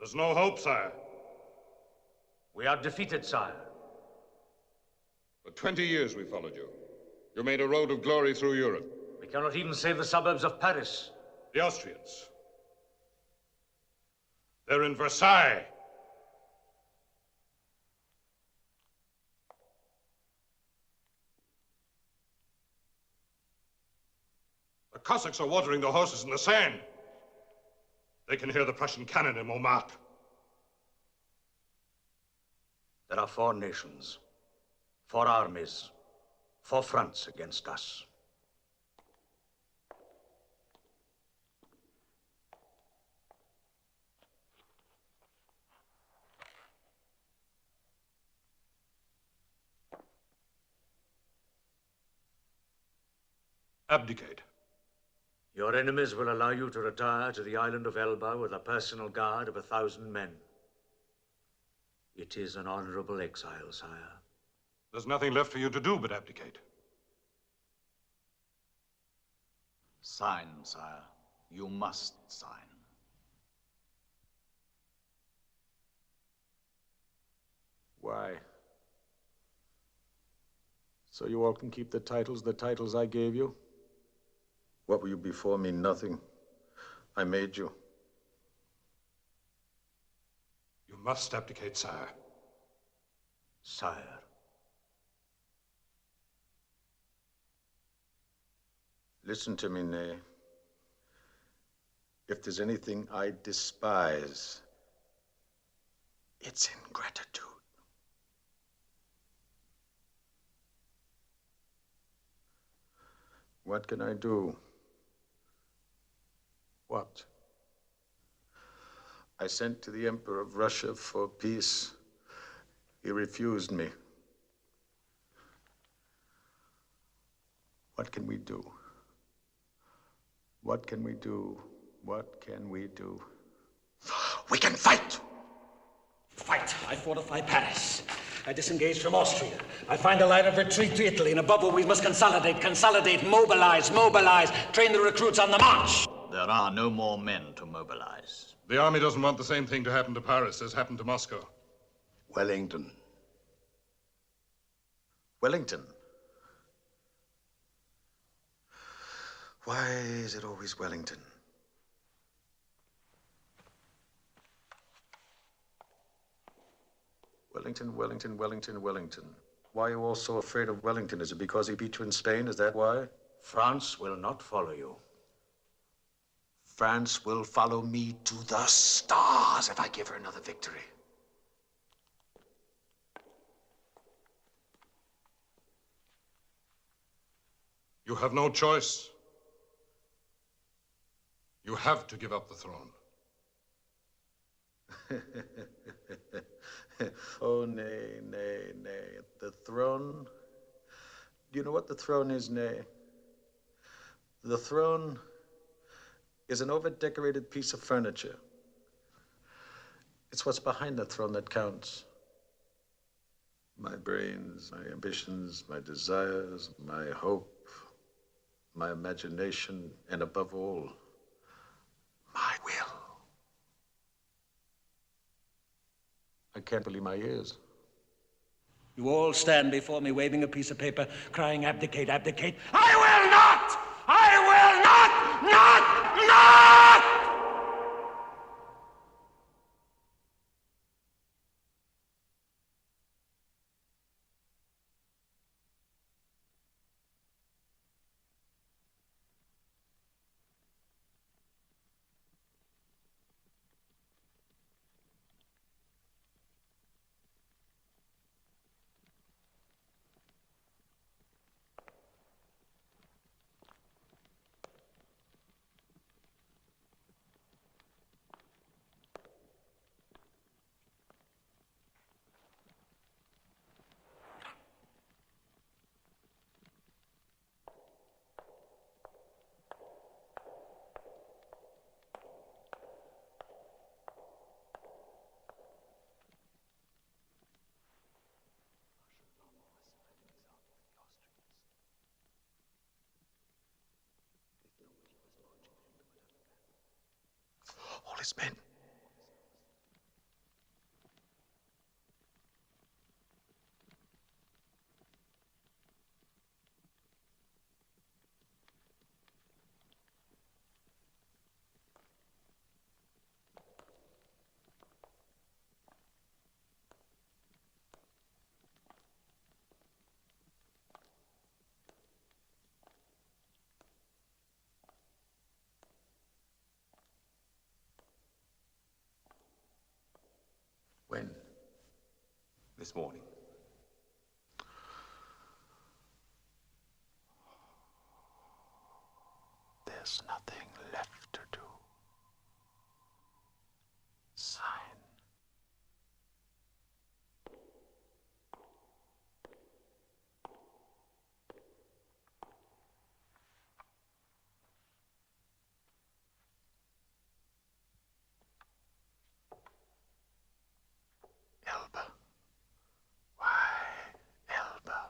There's no hope, sire. We are defeated, sire. For 20 years we followed you. You made a road of glory through Europe. We cannot even save the suburbs of Paris. The Austrians. They're in Versailles. The Cossacks are watering the horses in the Seine. They can hear the Prussian cannon in Montmartre. There are 4 nations, 4 armies, 4 fronts against us. Abdicate. Your enemies will allow you to retire to the island of Elba with a personal guard of 1,000 men. It is an honorable exile, sire. There's nothing left for you to do but abdicate. Sign, sire. You must sign. Why? So you all can keep the titles I gave you? What were you before me? Nothing. I made you. You must abdicate, sire. Sire. Listen to me, Ney. If there's anything I despise, it's ingratitude. What can I do? What? I sent to the Emperor of Russia for peace. He refused me. What can we do? What can we do? What can we do? We can fight! Fight! I fortify Paris. I disengage from Austria. I find a line of retreat to Italy, and above all, we must consolidate, mobilize, train the recruits on the march. There are no more men to mobilize. The army doesn't want the same thing to happen to Paris as happened to Moscow. Wellington. Wellington? Why is it always Wellington? Wellington. Why are you all so afraid of Wellington? Is it because he beat you in Spain? Is that why? France will not follow you. France will follow me to the stars if I give her another victory. You have no choice. You have to give up the throne. Oh, nay. The throne? Do you know what the throne is, nay? The throne is an over-decorated piece of furniture. It's what's behind the throne that counts. My brains, my ambitions, my desires, my hope, my imagination, and above all, my will. I can't believe my ears. You all stand before me waving a piece of paper, crying, abdicate, abdicate. I will not! I will not! Not! All his men. When? This morning. There's nothing left to do. Sign. Elba. Why, Elba?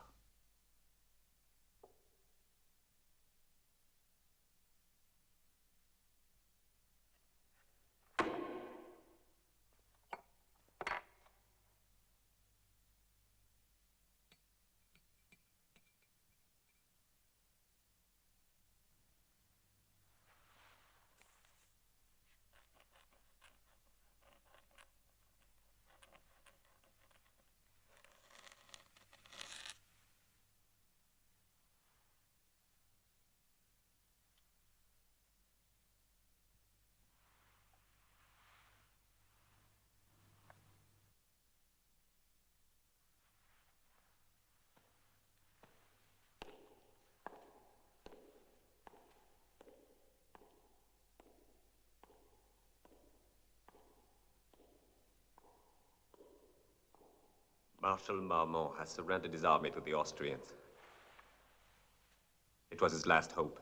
Marshal Marmont has surrendered his army to the Austrians. It was his last hope.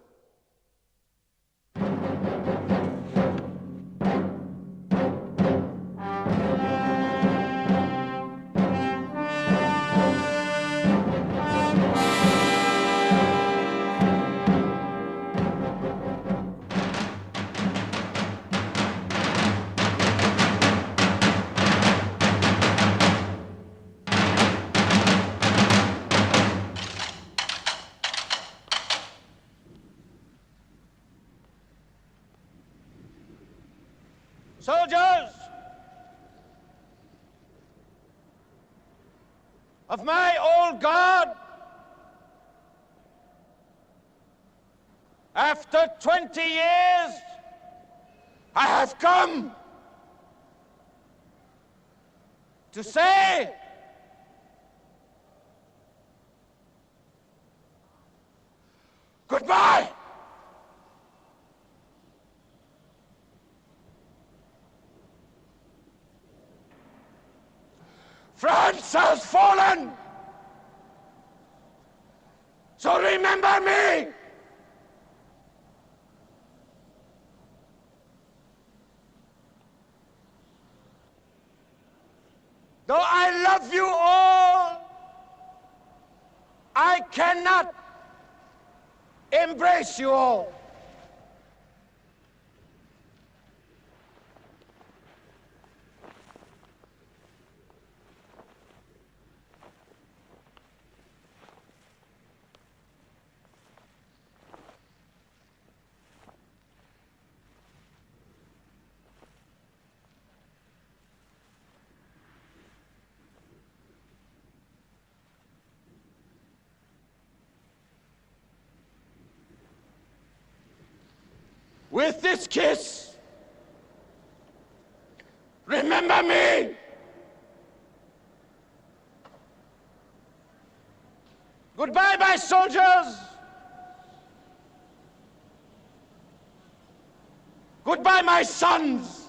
Soldiers of my old guard, after 20 years, I have come to say goodbye. France has fallen, so remember me. Though I love you all, I cannot embrace you all. With this kiss, remember me. Goodbye, my soldiers. Goodbye, my sons.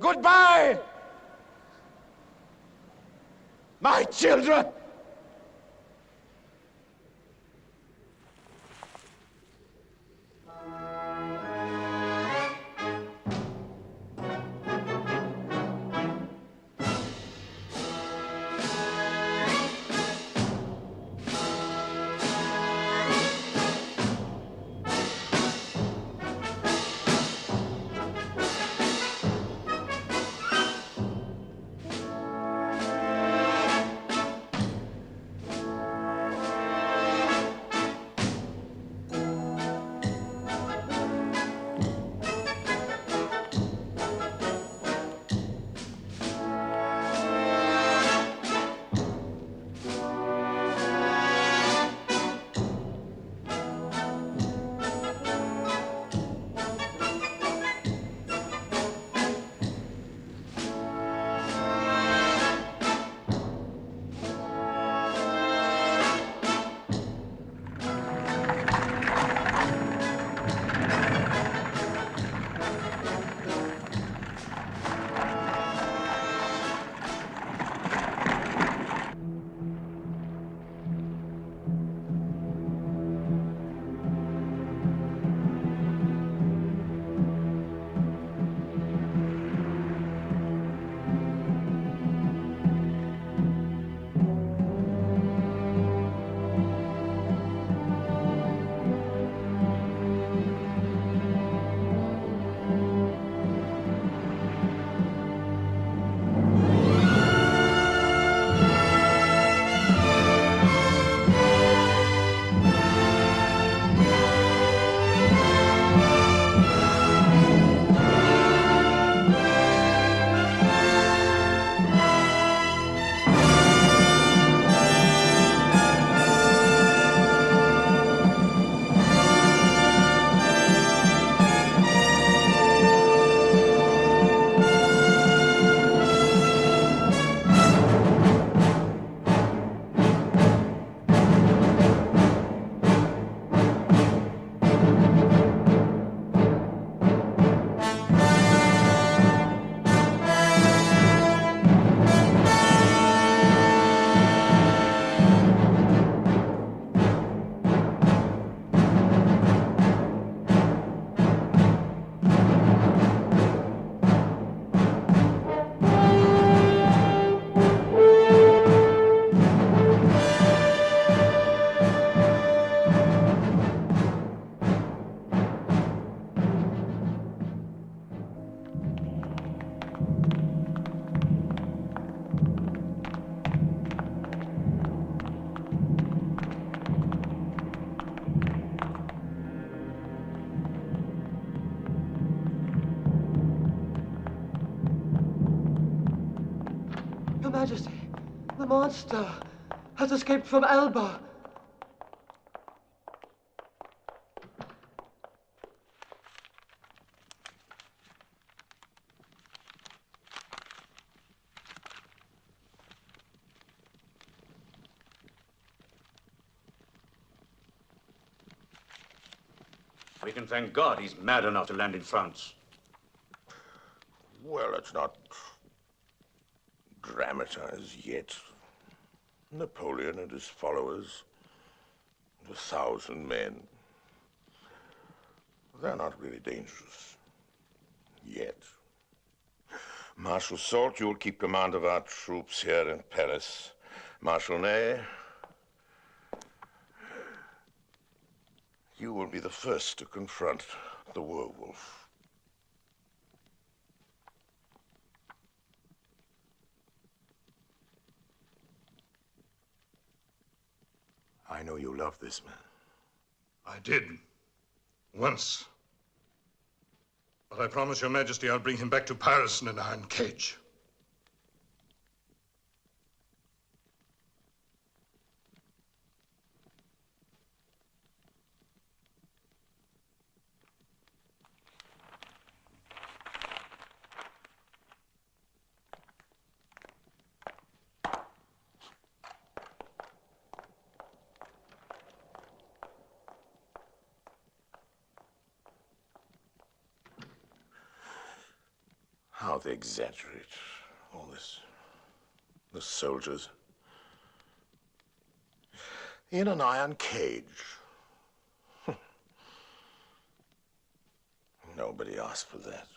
Goodbye, my children. Majesty, the monster has escaped from Elba. We can thank God he's mad enough to land in France. Well, let's not dramatize yet. Napoleon and his followers, 1,000 men, they're not really dangerous. Yet. Marshal Soult, you'll keep command of our troops here in Paris. Marshal Ney, you will be the first to confront the werewolf. I know you love this man. I did. Once. But I promise Your Majesty I'll bring him back to Paris in an iron cage. How they exaggerate all this. The soldiers in an iron cage. Nobody asked for that.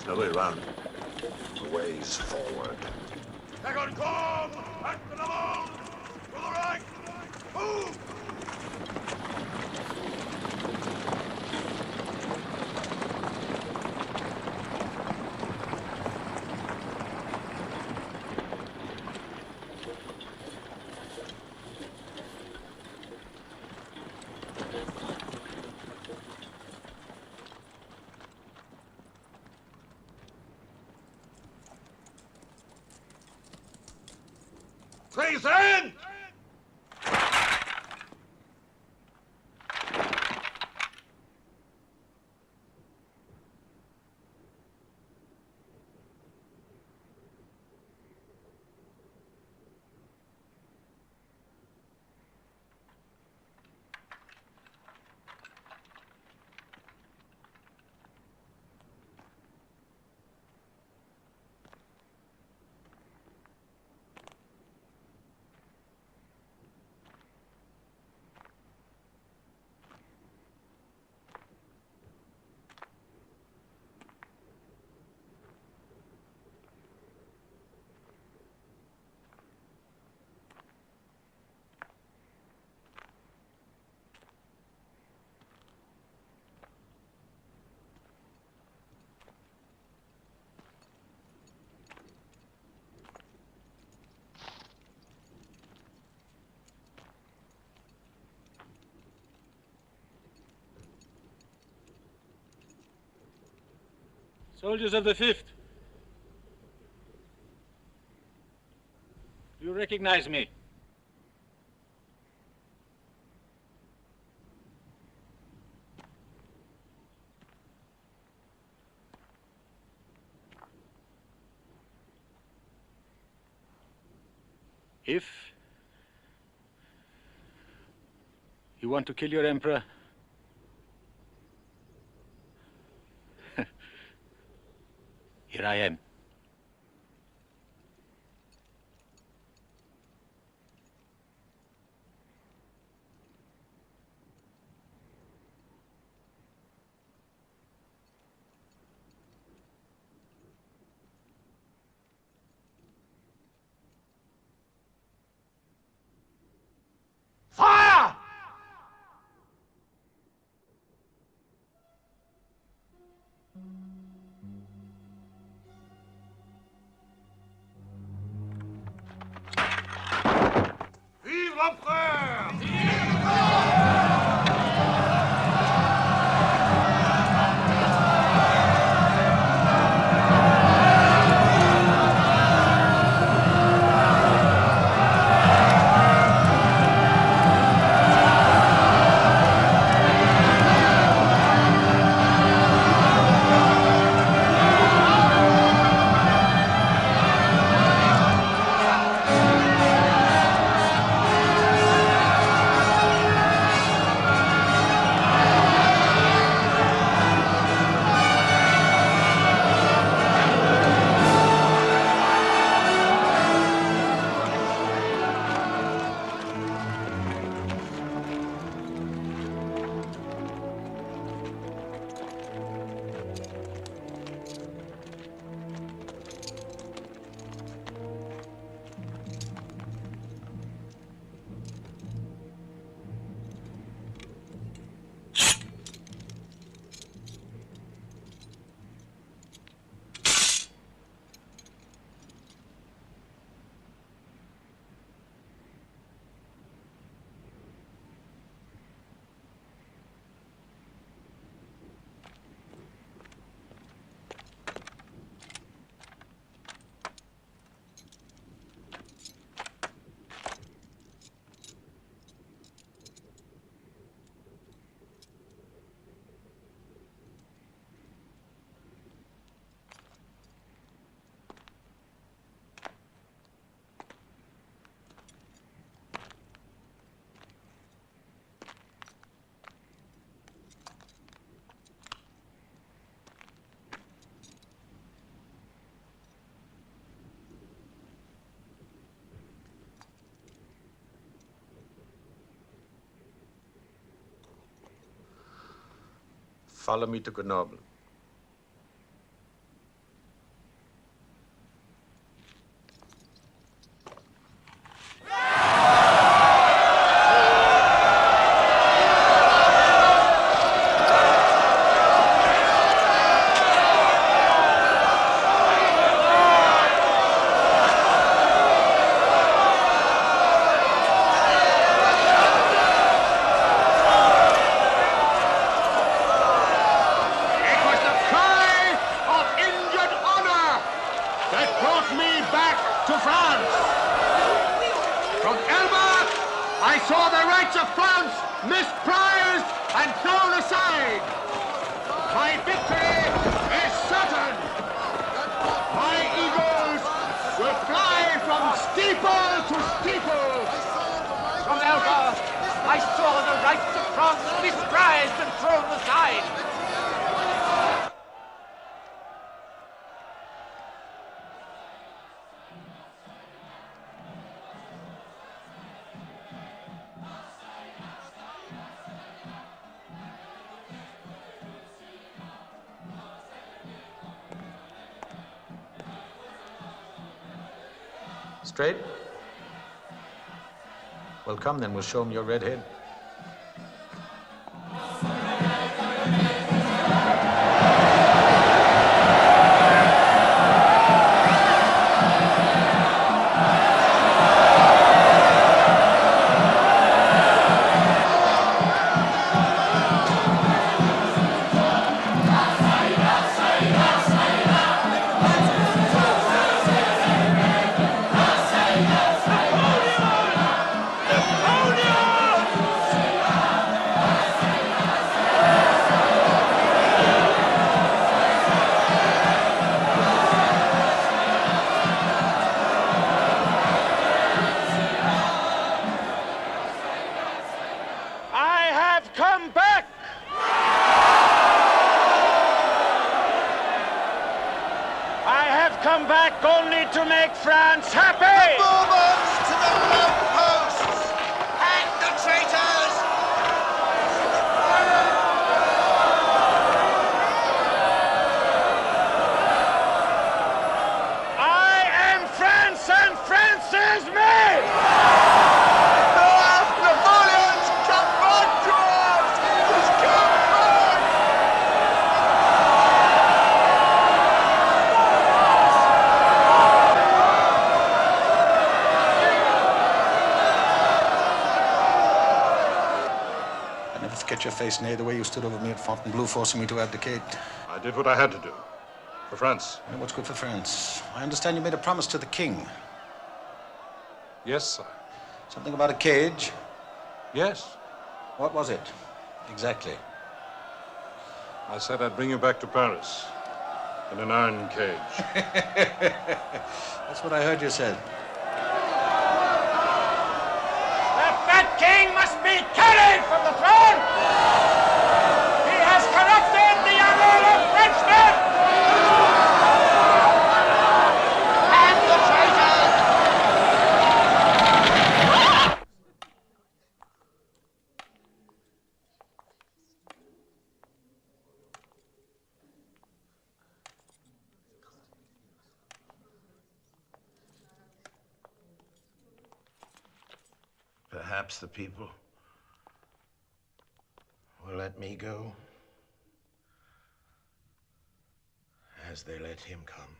No way around. The way's forward. Second corps! Back to the wall! To the right! Move! Treason! Soldiers of the 5th, do you recognize me? If You want to kill your emperor? Here I am. Fire! Vive l'empereur! Follow me to Grenoble. To France. From Elba, I saw the rights of France misprized and thrown aside. My victory is certain. My eagles will fly from steeple to steeple. From Elba, I saw the rights of France misprized and thrown aside. Straight? Well, come then, we'll show him your red head. have come back! I have come back only to make France happy! The Bourbons to the lampposts! Hang the traitors! I am France and France is me! Napoleon's come back to us! He's come back! I never forget your face, Nay, the way you stood over me at Fontainebleau forcing me to abdicate. I did what I had to do. For France. And what's good for France? I understand you made a promise to the king. Yes, sir. Something about a cage? Yes. What was it? Exactly. I said I'd bring you back to Paris. In an iron cage. That's what I heard you said. The fat king must be carried from the throne! He has corrupted the honor of Frenchmen! Hang the traitors! Perhaps the people will let me go as they let him come.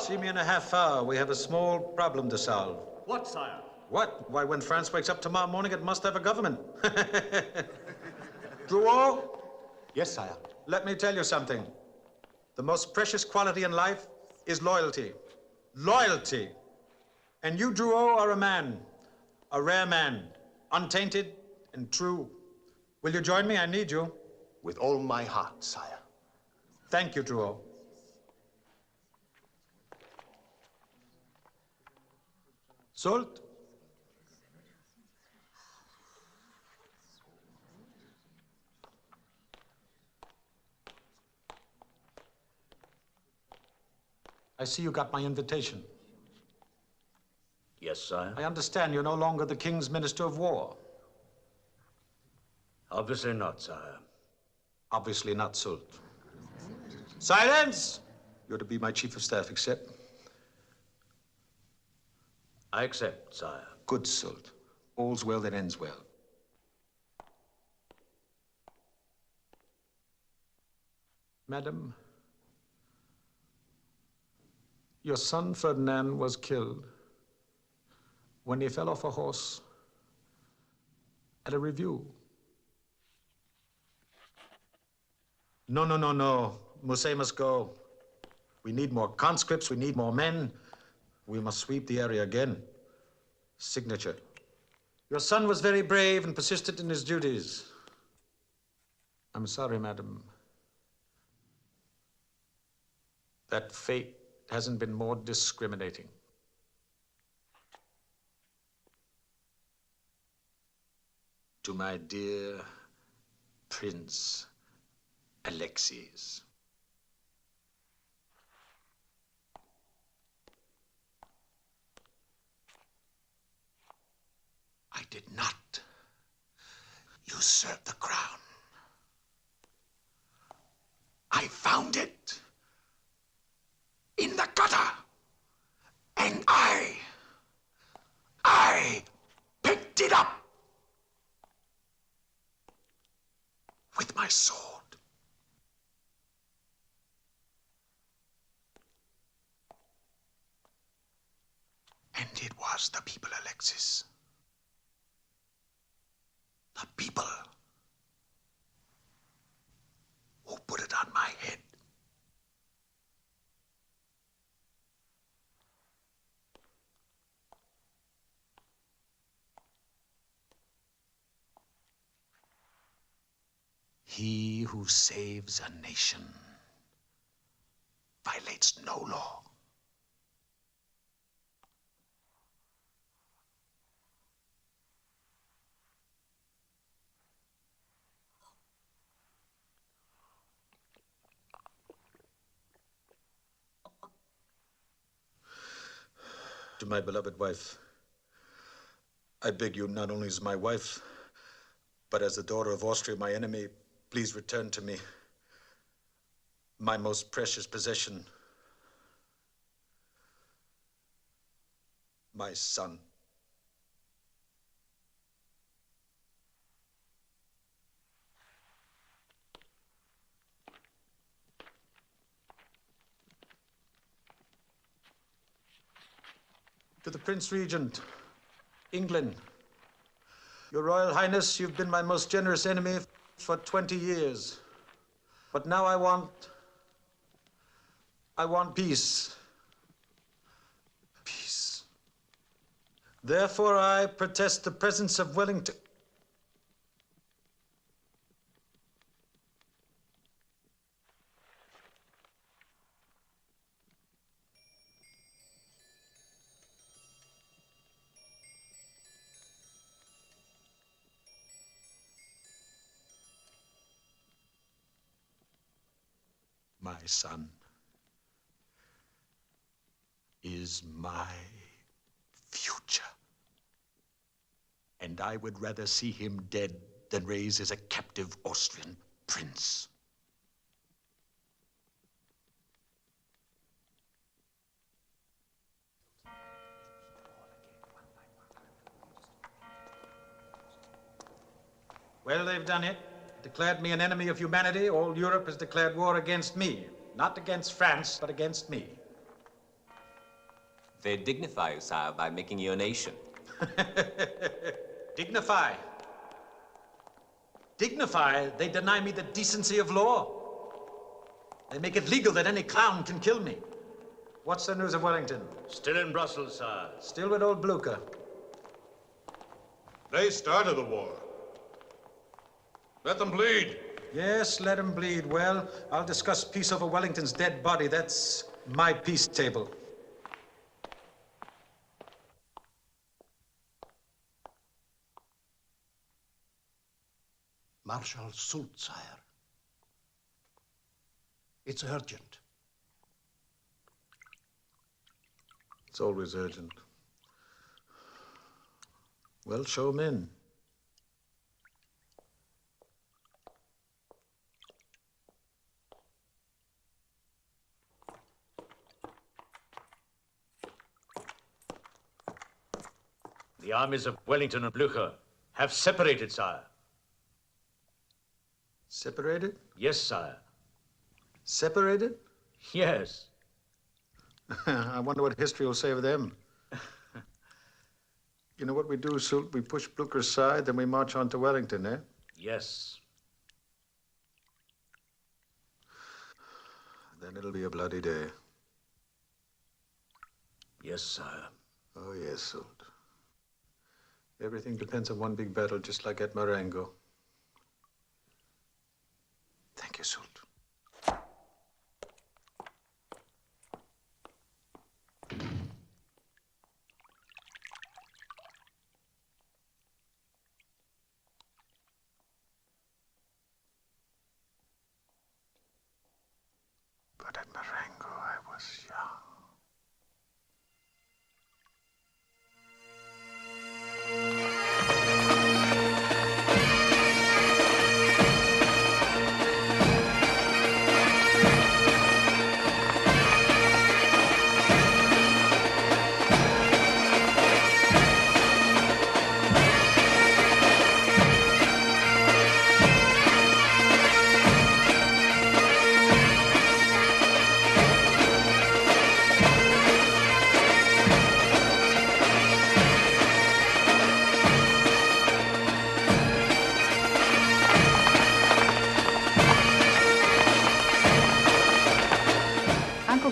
See me in a half hour. We have a small problem to solve. What, sire? What? Why, when France wakes up tomorrow morning, it must have a government. Drouot? Yes, sire. Let me tell you something. The most precious quality in life is loyalty. Loyalty. And you, Drouot, are a rare man, untainted and true. Will you join me? I need you. With all my heart, sire. Thank you, Drouot. Soult? I see you got my invitation. Yes, sire. I understand you're no longer the King's Minister of War. Obviously not, sire. Obviously not, Soult. Silence! You're to be my Chief of Staff, accept? I accept, sire. Good, Soult. All's well that ends well. Madam, your son Ferdinand was killed when he fell off a horse at a review. No. Musset must go. We need more conscripts, we need more men. We must sweep the area again. Signature. Your son was very brave and persistent in his duties. I'm sorry, madam, that fate hasn't been more discriminating. To my dear Prince Alexis. I did not usurp the crown. I found it in the gutter, and I picked it up with my sword. And it was the people, Alexis. The people who put it on my head. He who saves a nation violates no law. To my beloved wife, I beg you, not only as my wife, but as the daughter of Austria, my enemy, please return to me my most precious possession, my son. To the Prince Regent, England. Your Royal Highness, you've been my most generous enemy for 20 years. But now I want peace. Peace. Therefore, I protest the presence of Wellington. My son is my future. And I would rather see him dead than raised as a captive Austrian prince. Well, they've done it. Declared me an enemy of humanity. All Europe has declared war against me. Not against France, but against me. They dignify you, sire, by making you a nation. Dignify? Dignify? They deny me the decency of law. They make it legal that any clown can kill me. What's the news of Wellington? Still in Brussels, sire. Still with old Blucher. They started the war. Let them bleed. Yes, let them bleed. Well, I'll discuss peace over Wellington's dead body. That's my peace table. Marshal Soult, sire. It's urgent. It's always urgent. Well, show 'em in. The armies of Wellington and Blucher have separated, sire. Separated? Yes, sire. Separated? Yes. I wonder what history will say of them. You know what we do, Soult? We push Blucher aside, then we march on to Wellington, eh? Yes. Then it'll be a bloody day. Yes, sire. Oh, yes, Soult. Everything depends on one big battle, just like at Marengo. Thank you, Soult. But at Marengo, I was young.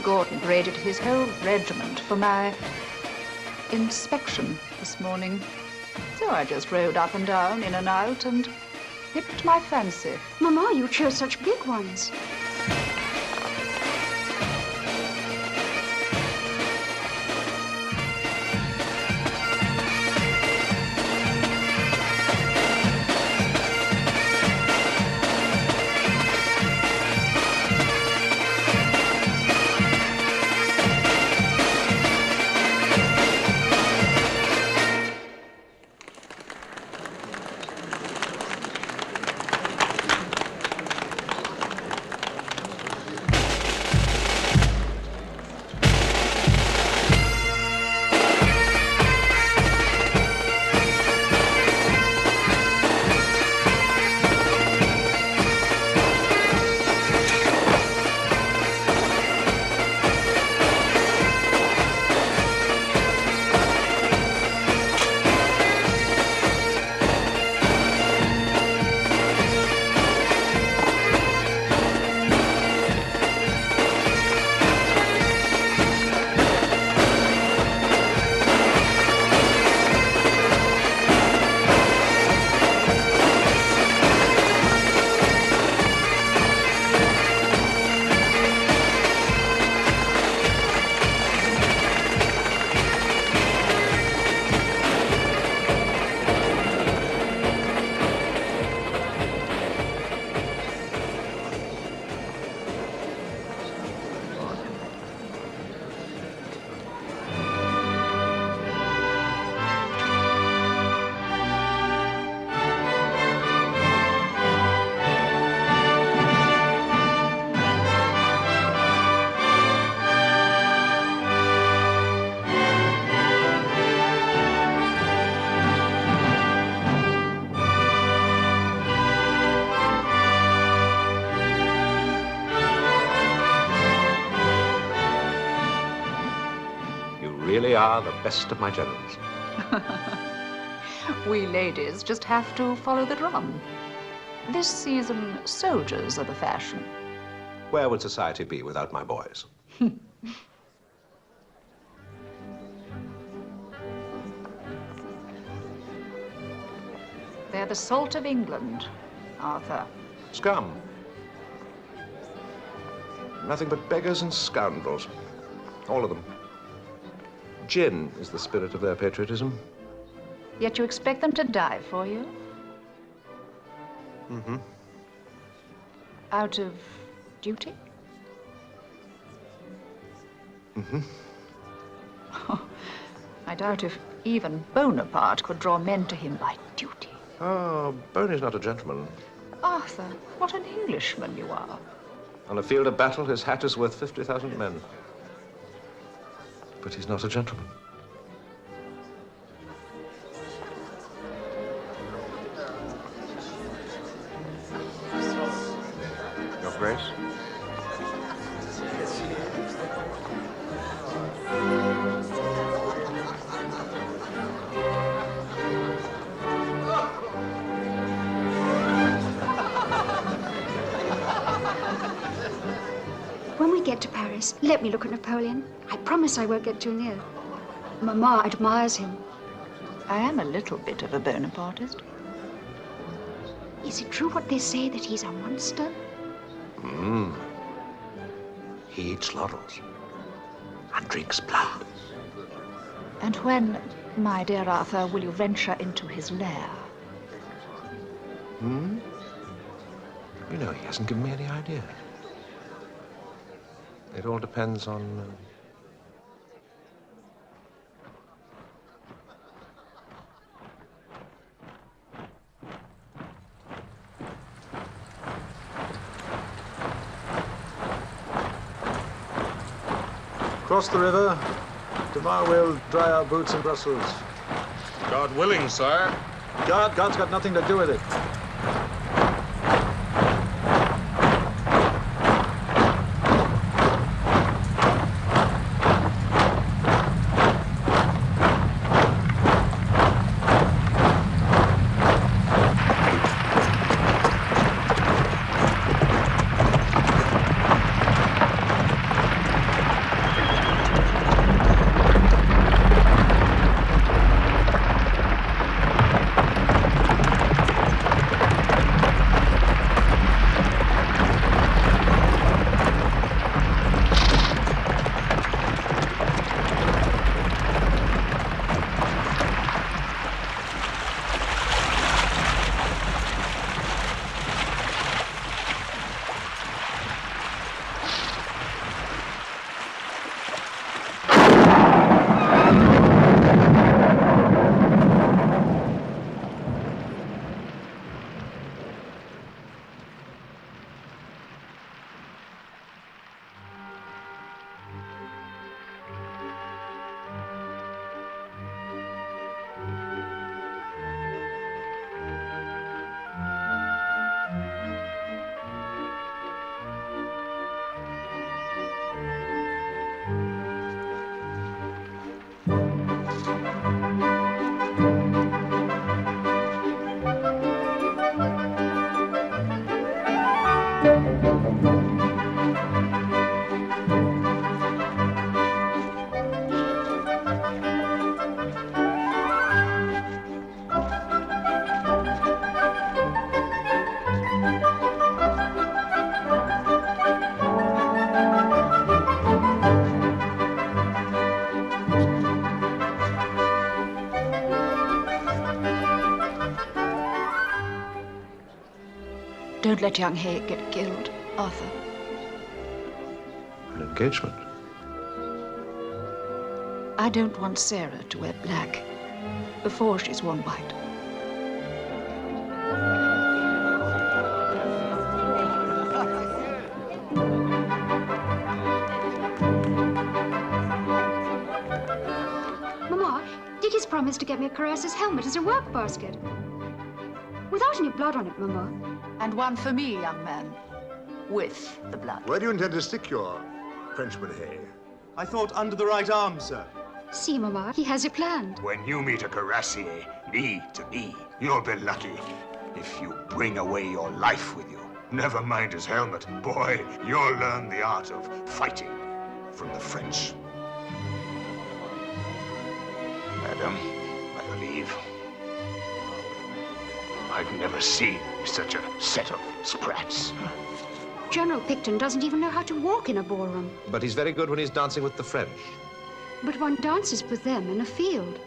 Gordon paraded his whole regiment for my inspection this morning. So I just rode up and down, in and out, and picked my fancy. Mama, you chose such big ones. Really are the best of my generals. We ladies just have to follow the drum. This season, soldiers are the fashion. Where would society be without my boys? They're the salt of England, Arthur. Scum. Nothing but beggars and scoundrels. All of them. Gin is the spirit of their patriotism. Yet you expect them to die for you? Mm-hmm. Out of duty? Mm-hmm. I doubt if even Bonaparte could draw men to him by duty. Oh, Boney's not a gentleman. Arthur, what an Englishman you are. On a field of battle, his hat is worth 50,000 men. But he's not a gentleman. Your Grace? get to Paris, let me look at Napoleon. I promise I won't get too near. Mama admires him. I am a little bit of a Bonapartist. Is it true what they say, that he's a monster? He eats laurels and drinks blood. And when, my dear Arthur, will you venture into his lair? You know, he hasn't given me any idea. It all depends on... Cross the river. Tomorrow we'll dry our boots in Brussels. God willing, sire. God's got nothing to do with it. Don't let young Hay get killed, Arthur. An engagement? I don't want Sarah to wear black before she's worn white. Mama, Dicky's promised to get me a Caress's helmet as a work basket. Without any blood on it, Mama. And one for me, young man. With the blood. Where do you intend to stick your Frenchman Hay? I thought under the right arm, sir. See, Mama, he has it planned. When you meet a cuirassier, knee to knee, you'll be lucky if you bring away your life with you. Never mind his helmet. Boy, you'll learn the art of fighting from the French. Madam, I believe I've never seen such a set of sprats. General Picton doesn't even know how to walk in a ballroom. But he's very good when he's dancing with the French. But one dances with them in a field.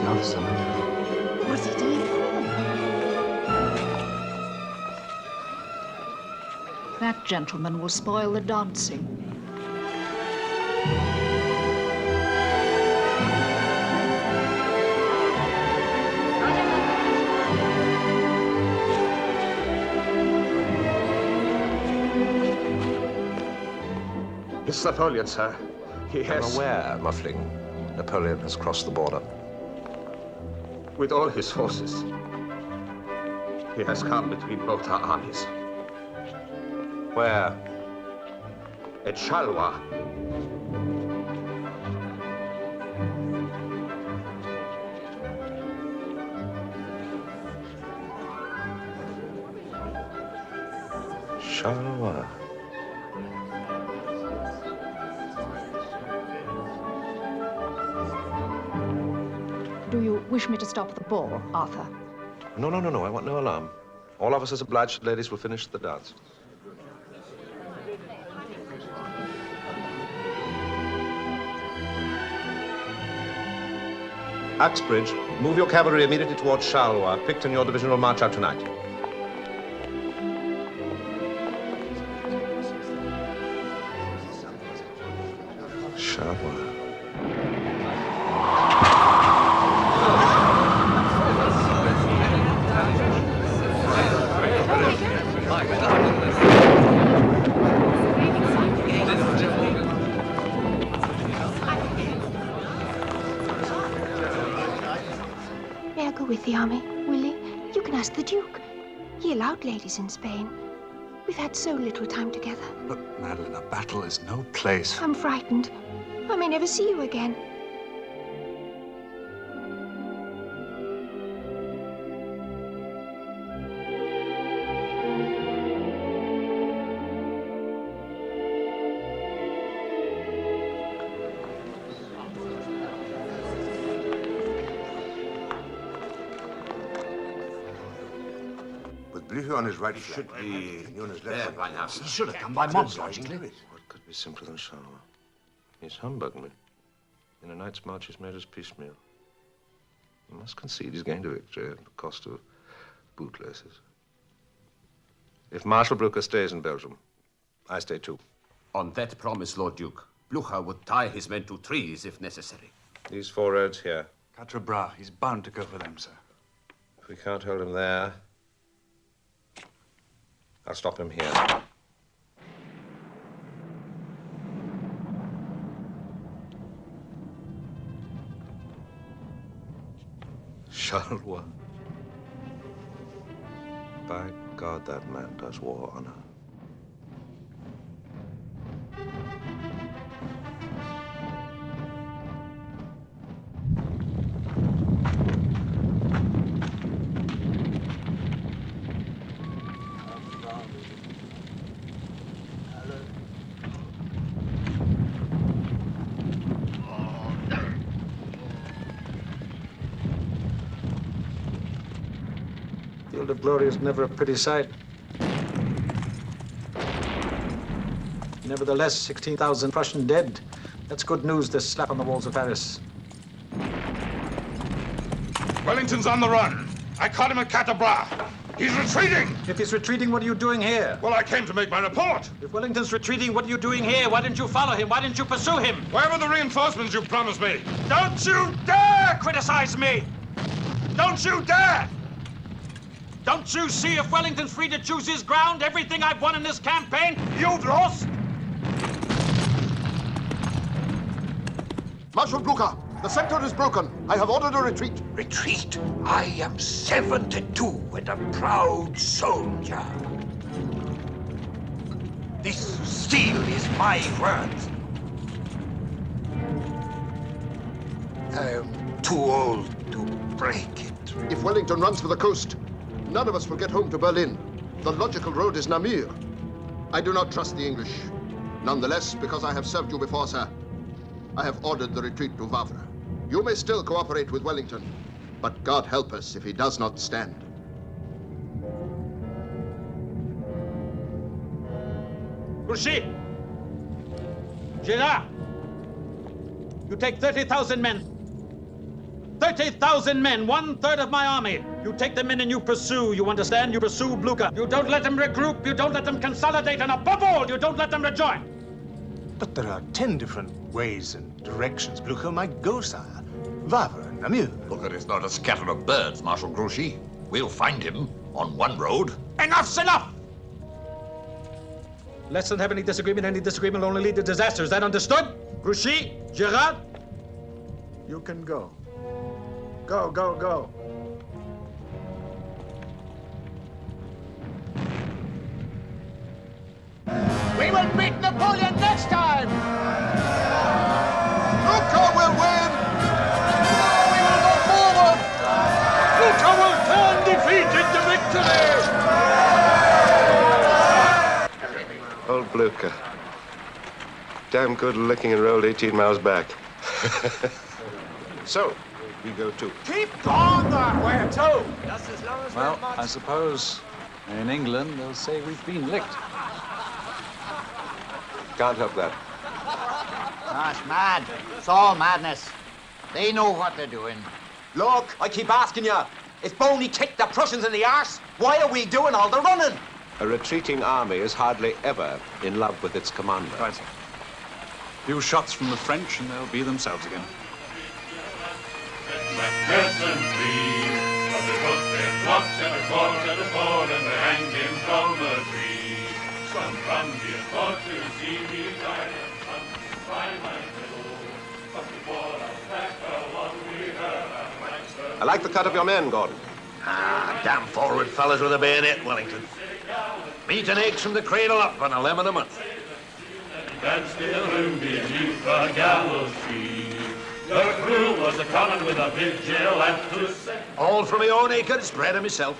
nothing. What's he doing for? That gentleman will spoil the dancing. It's Napoleon, sir. He has... I'm aware, Muffling. Napoleon has crossed the border. With all his forces. He has come between both our armies. Where? At Charleroi. Charleroi. Do you wish me to stop the ball, Arthur? No. I want no alarm. All officers obliged ladies will finish the dance. Axbridge, move your cavalry immediately towards Charleroi. Picton, your division will march out tonight. Charleroi. May I go with the army, Willie? You can ask the Duke. He allowed ladies in Spain. We've had so little time together. Look, Madeline, a battle is no place. I'm frightened. I may never see you again. On his right should be on his left. By now. He should have come by Mons, logically. What could be simpler than Charleroi? He's humbugged me. In a night's march, he's made us piecemeal. You must concede he's gained a victory at the cost of bootlaces. If Marshal Blucher stays in Belgium, I stay too. On that promise, Lord Duke, Blucher would tie his men to trees if necessary. These 4 roads here. Quatre Bras, he's bound to go for them, sir. If we can't hold him there, I'll stop him here. Charleroi. By God, that man does war honor. Field of glory is never a pretty sight. Nevertheless, 16,000 Prussian dead. That's good news, this slap on the walls of Paris. Wellington's on the run. I caught him at Quatre Bras. He's retreating. If he's retreating, what are you doing here? Well, I came to make my report. If Wellington's retreating, what are you doing here? Why didn't you follow him? Why didn't you pursue him? Where were the reinforcements you promised me? Don't you dare criticize me! Don't you dare! Don't you see if Wellington's free to choose his ground, everything I've won in this campaign, you've lost? Marshal Blucher, the center is broken. I have ordered a retreat. Retreat? I am 72 and a proud soldier. This steel is my word. I am too old to break it. If Wellington runs for the coast, none of us will get home to Berlin. The logical road is Namur. I do not trust the English. Nonetheless, because I have served you before, sir, I have ordered the retreat to Wavre. You may still cooperate with Wellington, but God help us if he does not stand. Grouchy! Gérard! You take 30,000 men. 30,000 men, 1/3 of my army. You take them in and you pursue. You understand? You pursue Blucher. You don't let them regroup. You don't let them consolidate. And above all, you don't let them rejoin. But there are 10 different ways and directions Blucher might go, sire. Wavre and Namur. Blucher is not a scatter of birds, Marshal Grouchy. We'll find him on one road. Enough's enough! Let's not have any disagreement. Any disagreement will only lead to disaster. Is that understood? Grouchy? Gerard? You can go. Go, go, go. We will beat Napoleon next time! Blucher will win! We will go forward! Blucher will turn defeat into victory! Old Blucher. Damn good looking and rolled 18 miles back. So, we go too. Keep on that way, too! Well, I suppose in England they'll say we've been licked. Can't help that. Gosh, mad. It's all madness. They know what they're doing. Look, I keep asking you, if Boney kicked the Prussians in the arse, why are we doing all the running? A retreating army is hardly ever in love with its commander. Right, sir. Few shots from the French and they'll be themselves again. Yes and free, but they put their clocks at a quarter to 4 and they hanged him from a tree. Some from here thought to see me die and some to buy my pillow. But before I packed along we heard a black I like the cut of your men, Gordon. Ah, damn forward fellas with a bayonet, Wellington. Meat and eggs from the cradle up on a lemon a month. That's still room beneath the gallows tree. The crew was a-comin' with a vigil and to say. All from my own acre, spread of myself.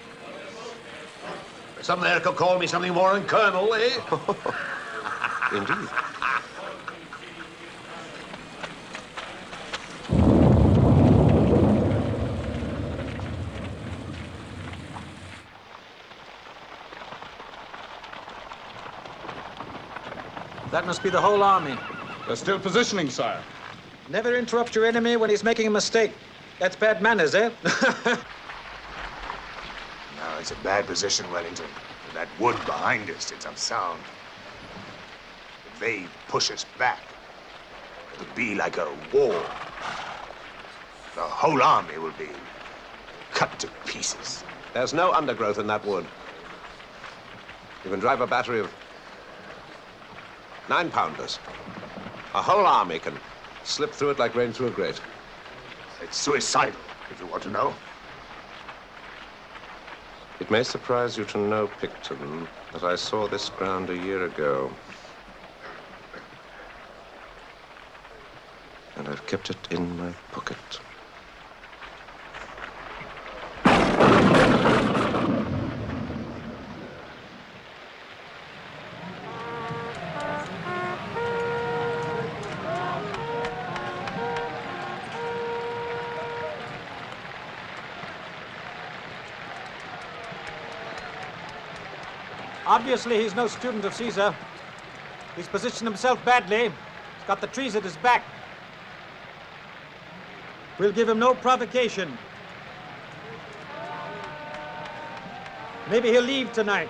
Some there could call me something more than colonel, eh? Indeed. That must be the whole army. They're still positioning, sire. Never interrupt your enemy when he's making a mistake. That's bad manners, eh? No, it's a bad position, Wellington. With that wood behind us, it's unsound. If they push us back, it'll be like a war. The whole army will be cut to pieces. There's no undergrowth in that wood. You can drive a battery of 9-pounders. A whole army can slip through it like rain through a grate. It's suicidal, if you want to know. It may surprise you to know, Picton, that I saw this ground a year ago. And I've kept it in my pocket. Obviously, he's no student of Caesar. He's positioned himself badly. He's got the trees at his back. We'll give him no provocation. Maybe he'll leave tonight.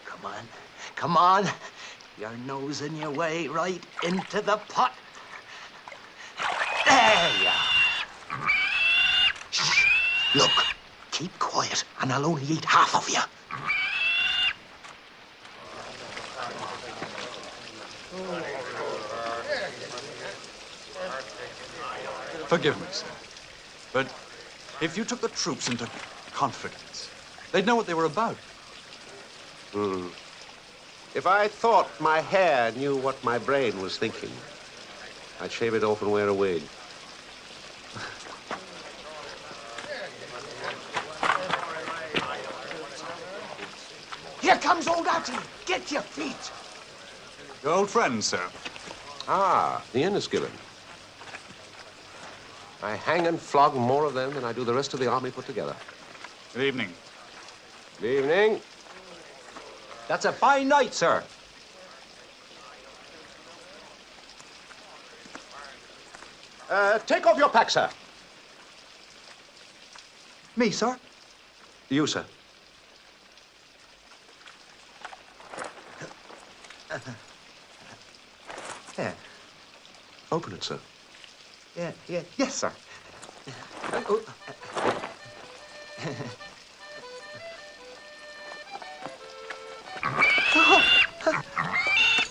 Come on, come on. You're nosing your way right into the pot. There you are. Shh. Look, keep quiet, and I'll only eat half of you. Forgive me, sir. But if you took the troops into confidence, they'd know what they were about. If I thought my hair knew what my brain was thinking, I'd shave it off and wear a wig. Here comes old Atty. Get your feet. Your old friend, sir. Ah, the Inniskillen. I hang and flog more of them than I do the rest of the army put together. Good evening. Good evening. That's a fine night, sir. Take off your pack, sir. Me, sir? You, sir. Yeah. Open it, sir. Yes, sir.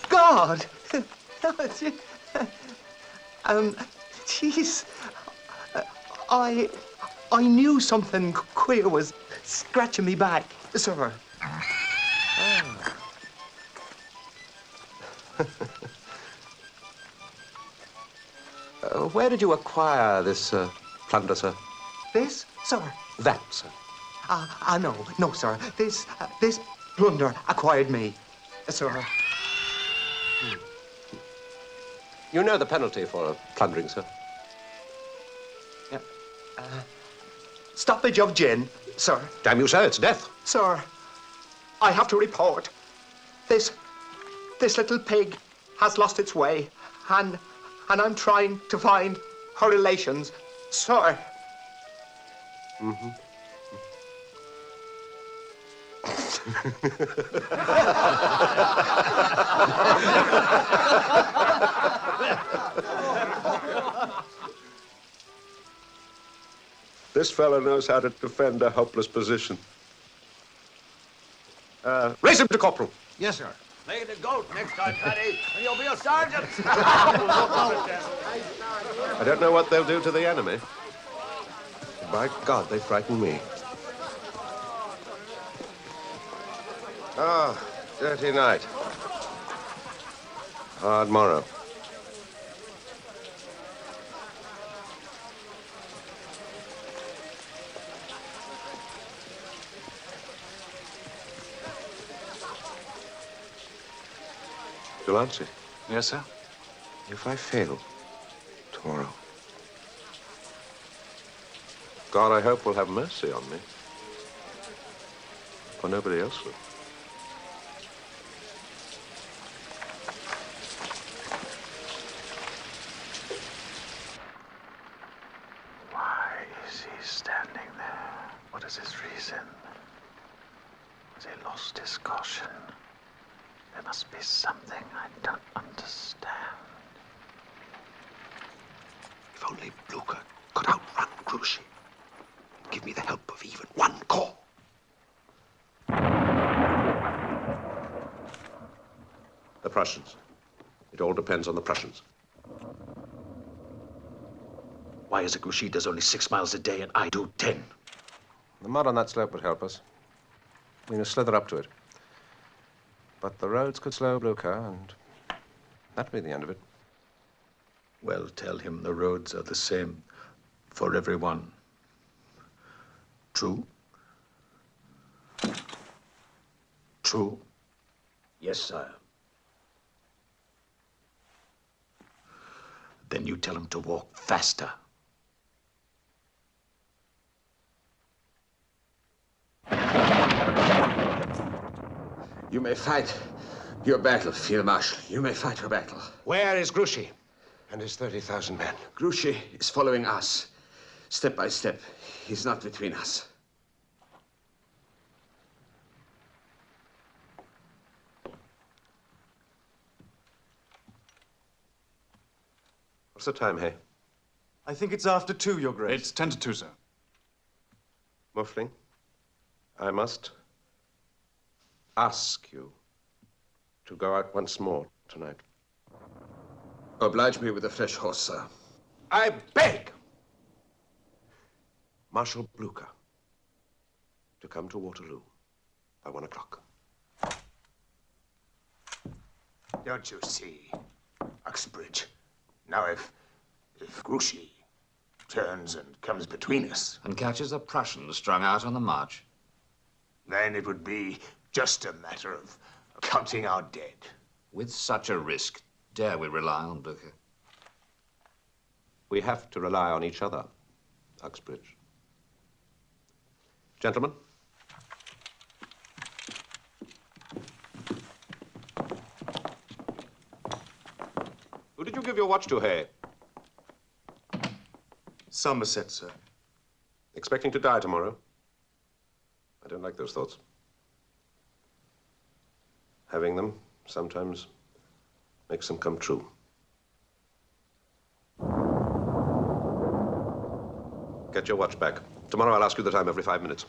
God! Jeez. I knew something queer was scratching me back, sir. Where did you acquire this plunder, sir? This, sir? That, sir. No, sir. This plunder acquired me, sir. You know the penalty for plundering, sir? Yeah. Stoppage of gin, sir. Damn you, sir, it's death. Sir, I have to report. This little pig has lost its way, and I'm trying to find her relations, sir. Mm-hmm. This fellow knows how to defend a helpless position. Raise him to corporal. Yes, sir. Lay the goat next time, Paddy, and you'll be a sergeant. I don't know what they'll do to the enemy. By God, they frighten me. Ah, dirty night. Hard morrow. Delancey. Yes, sir? If I fail tomorrow, God, I hope, will have mercy on me. For nobody else will. Why is he standing there? What is his reason? Has he lost his caution? There must be something I don't understand. If only Blucher could outrun Grouchy. Give me the help of even one corps. The Prussians. It all depends on the Prussians. Why is it Grouchy does only 6 miles a day and I do 10? The mud on that slope would help us. We must slither up to it. But the roads could slow Blucher, and that'd be the end of it. Well, tell him the roads are the same for everyone. True? True? Yes, sire. Then you tell him to walk faster. You may fight your battle, Field Marshal. You may fight your battle. Where is Grouchy and his 30,000 men? Grouchy is following us, step by step. He's not between us. What's the time, Hay? I think it's after 2, Your Grace. It's 10 to 2, sir. Muffling, I must ask you to go out once more tonight. Oblige me with a fresh horse, sir. I beg Marshal Blucher to come to Waterloo by 1 o'clock. Don't you see, Uxbridge? Now, if Grouchy turns and comes between us... And catches the Prussians strung out on the march? Then it would be just a matter of counting our dead. With such a risk, dare we rely on Blucher? We have to rely on each other, Uxbridge. Gentlemen. you give your watch to, Hay? Somerset, sir. Expecting to die tomorrow? I don't like those thoughts. Having them sometimes makes them come true. Get your watch back. Tomorrow I'll ask you the time every 5 minutes.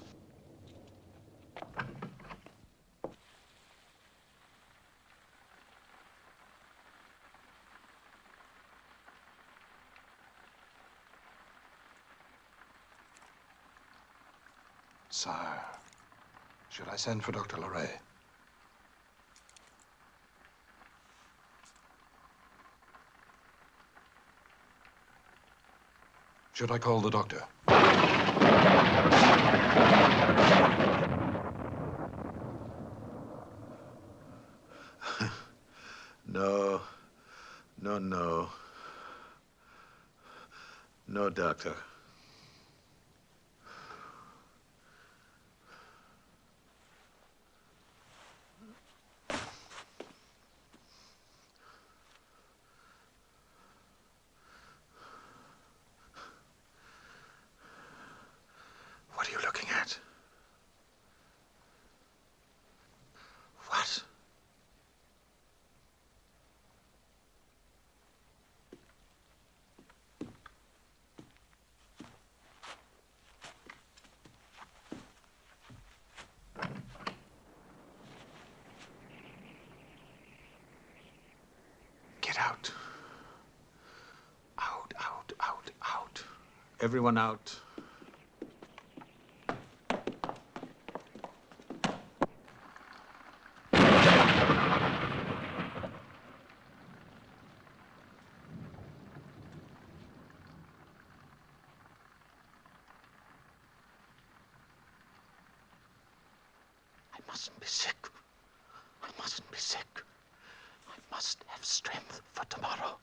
Sire, should I send for Dr. Leray? Should I call the doctor? No. No, Doctor. What are you looking at? What? Get out. Out. Everyone out. I mustn't be sick. I mustn't be sick. I must have strength for tomorrow.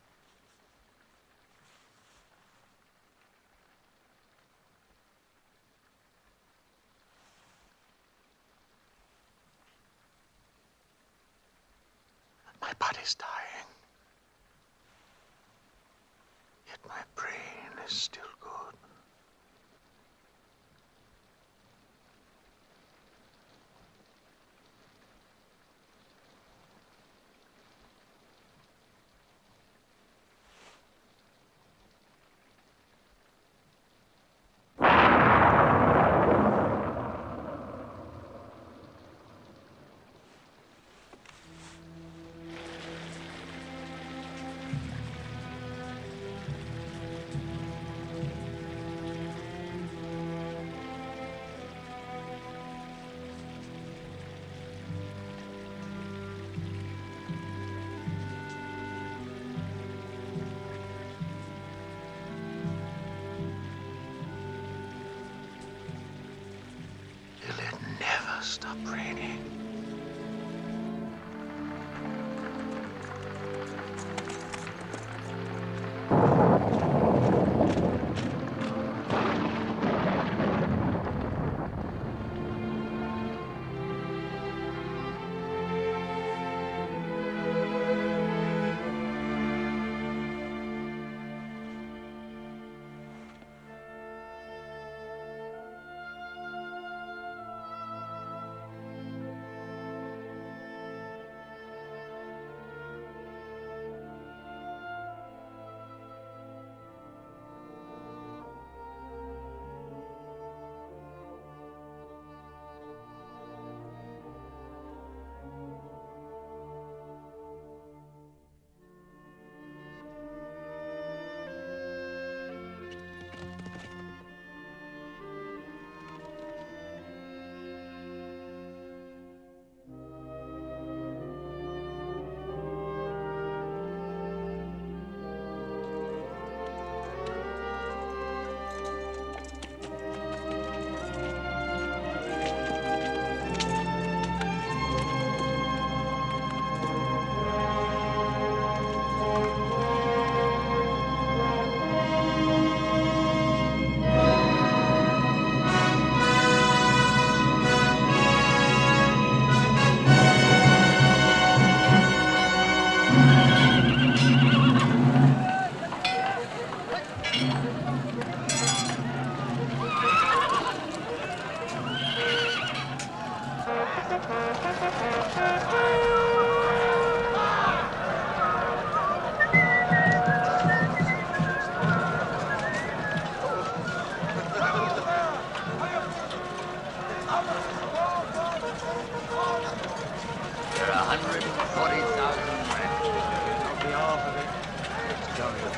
My body's dying. Yet my brain is still good. Stop raining.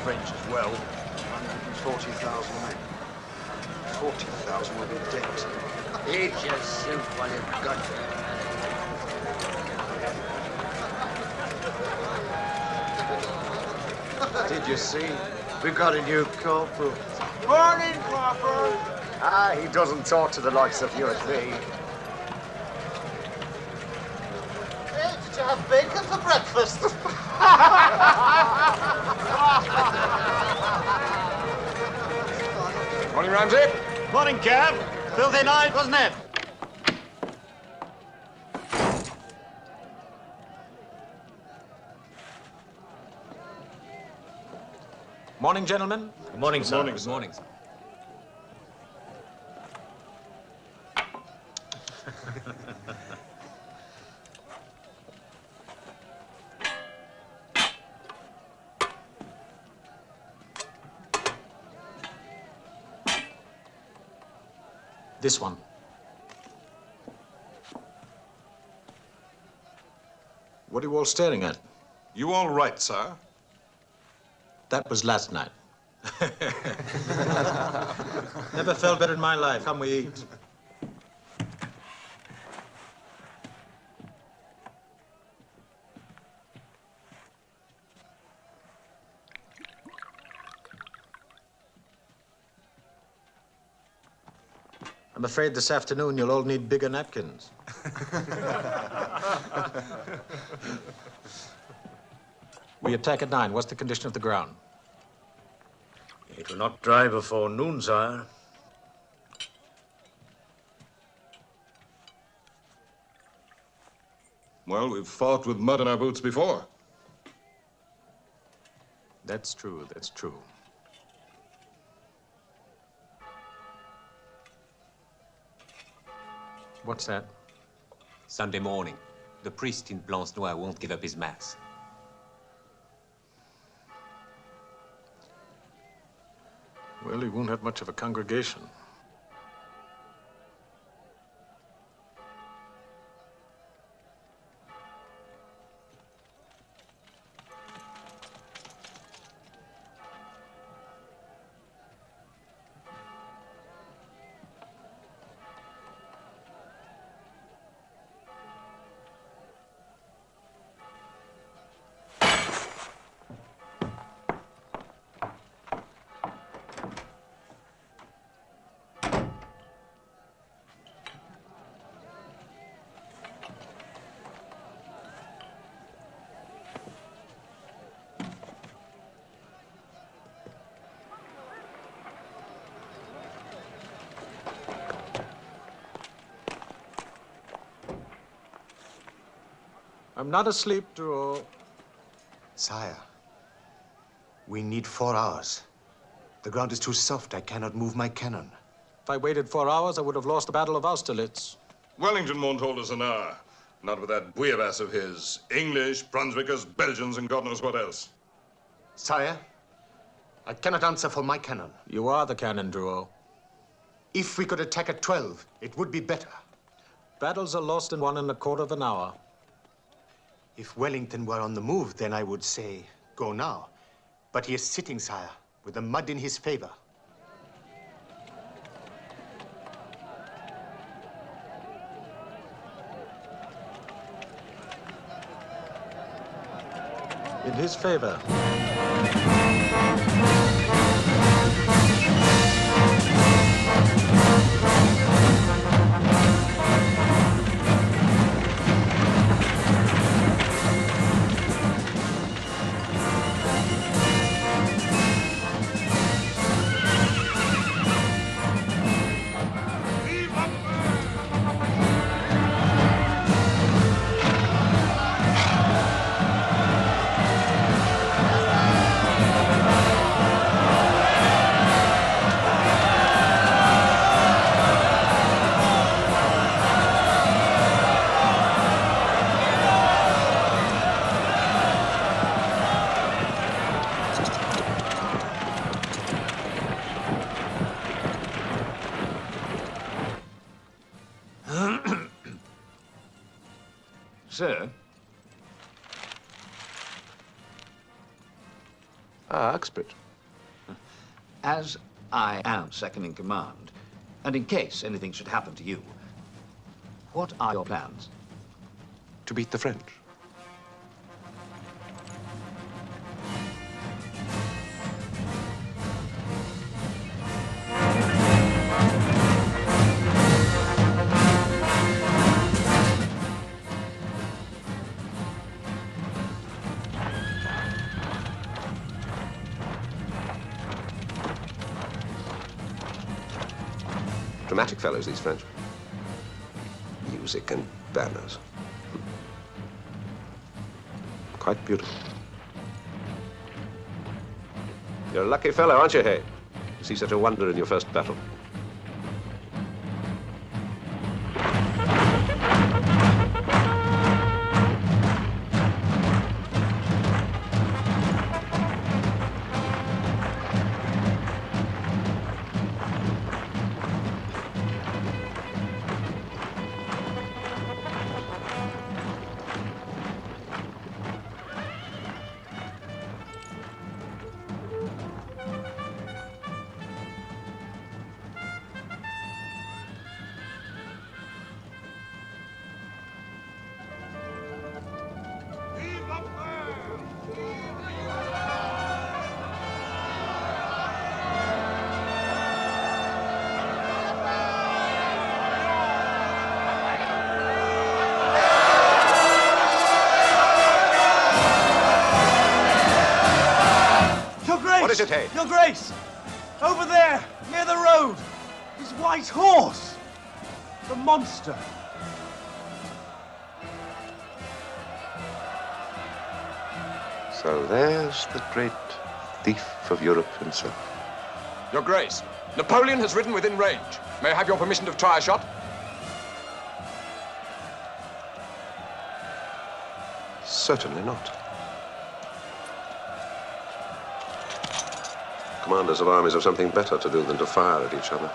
French as well. 140,000 men. 40,000 will be dead. Eat your soup while you've got it. Did you see? We got a new corporal. Morning, Corporal. Ah, he doesn't talk to the likes of you and me. Hey, did you have bacon for breakfast? Morning, Ramsey. Morning, Cab. Filthy night, wasn't it? Morning, gentlemen. Good morning, sir. Good morning, sir. This one. What are you all staring at? You all right, sir? That was last night. Never felt better in my life. Come, we eat. I'm afraid this afternoon you'll all need bigger napkins. We attack at 9. What's the condition of the ground? It will not dry before noon, sire. Well, we've fought with mud in our boots before. That's true, that's true. What's that? Sunday morning. The priest in Blanche-Noire won't give up his mass. Well, he won't have much of a congregation. I'm not asleep, Drew. Sire, we need 4 hours. The ground is too soft. I cannot move my cannon. If I waited 4 hours, I would have lost the Battle of Austerlitz. Wellington won't hold us an hour. Not with that bouillabaisse of his. English, Brunswickers, Belgians, and God knows what else. Sire, I cannot answer for my cannon. You are the cannon, Drouot. If we could attack at 12, it would be better. Battles are lost in 1.25 hours. If Wellington were on the move, then I would say, go now. But he is sitting, sire, with the mud in his favor. In his favor. Sir? Ah, expert. As I am second in command, and in case anything should happen to you, what are your plans? To beat the French. Dramatic fellows, these French. Music and banners. Quite beautiful. You're a lucky fellow, aren't you, Hay? To see such a wonder in your first battle. What is it, Hay? Your Grace! Over there, near the road! His white horse! The monster! So there's the great thief of Europe himself. Your Grace, Napoleon has ridden within range. May I have your permission to try a shot? Certainly not. Commanders of armies have something better to do than to fire at each other.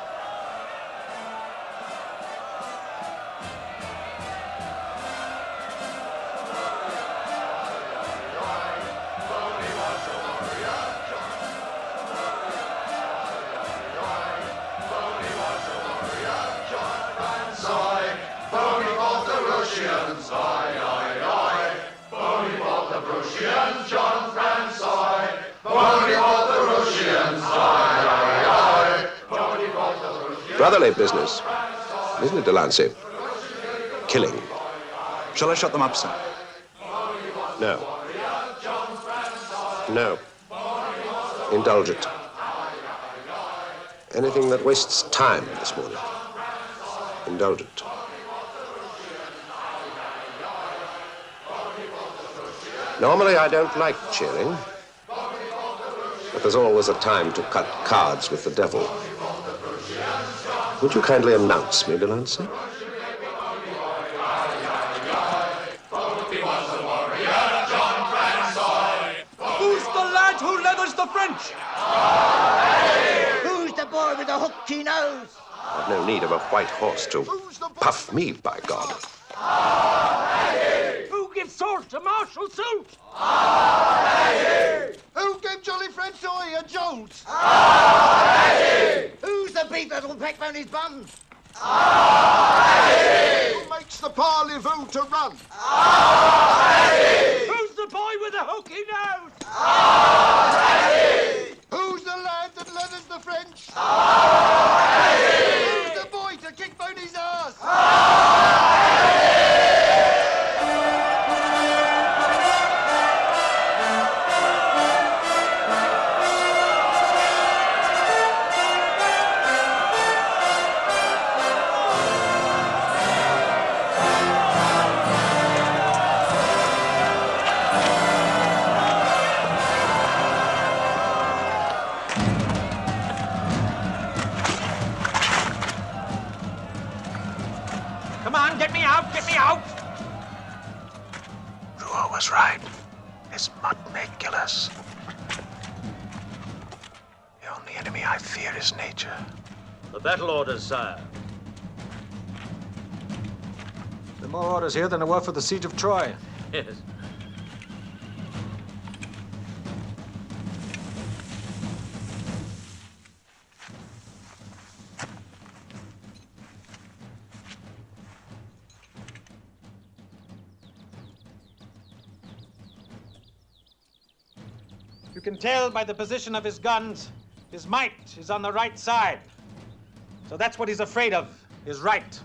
Brotherly business, isn't it, Delancey? Killing. Shall I shut them up, sir? No. No. Indulgent. Anything that wastes time this morning. Indulgent. Normally, I don't like cheering. But there's always a time to cut cards with the devil. Would you kindly announce me, Delancey? Who's the lad who leathers the French? Who's the boy with the hooked nose? I've no need of a white horse to puff me, by God. Who gives sword to martial suit? Who gave Jolly French Oi a jolt? Who's the beef that'll peck round his bum? Who makes the parlez-vous to run? Who's the boy with the hooky nose? Who's the lad that leathers the French? Who's the boy to kick Boney's ass? Come on, get me out, get me out! Rua was right. This mud may kill us. The only enemy I fear is nature. The battle orders, sire. There are more orders here than there were for the siege of Troy. Yes. You can tell by the position of his guns, his might is on the right side. So that's what he's afraid of, his right.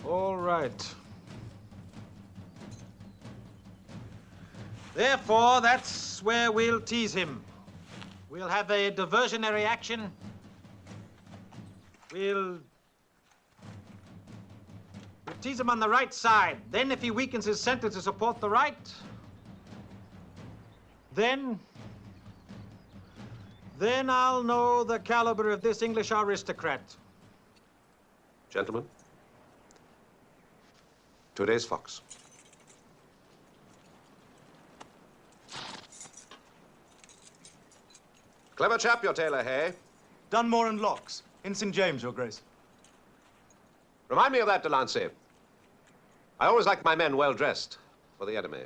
All right. Therefore, that's where we'll tease him. We'll have a diversionary action. We'll tease him on the right side. Then, if he weakens his center to support the right, then I'll know the caliber of this English aristocrat. Gentlemen, today's fox. Clever chap, your tailor, hey? Dunmore and Locks, in St. James, Your Grace. Remind me of that, Delancey. I always like my men well dressed for the enemy.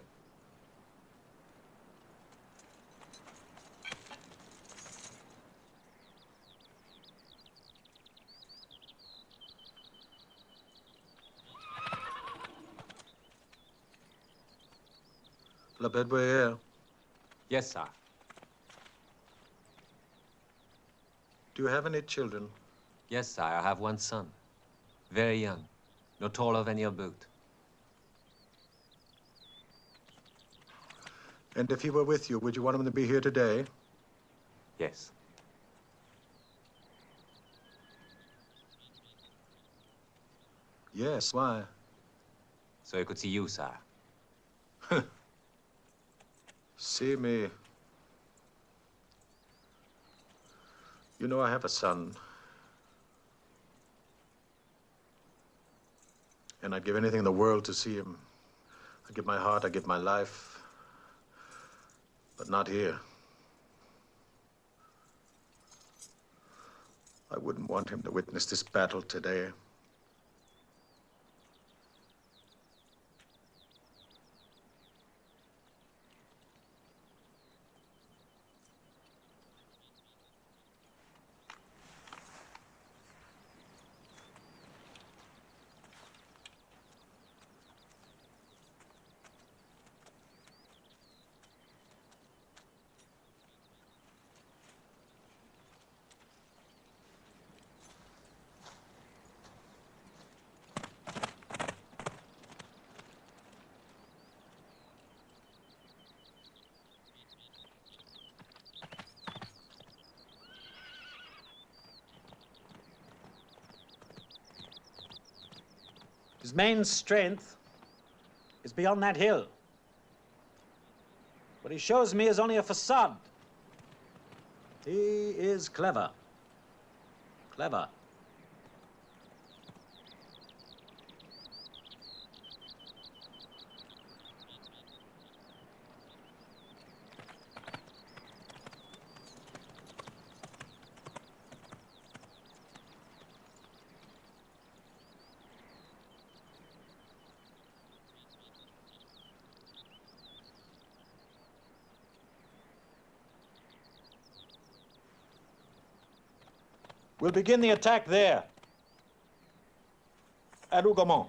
La Bedouille. Yes, sir. Do you have any children? Yes, sir. I have one son. Very young. No taller than your boot. And if he were with you, would you want him to be here today? Yes. Yes, why? So he could see you, sir. See me. You know, I have a son. And I'd give anything in the world to see him. I'd give my heart, I'd give my life. But not here. I wouldn't want him to witness this battle today. His main strength is beyond that hill. What he shows me is only a facade. He is clever. Clever. We'll begin the attack there, at Hougomont.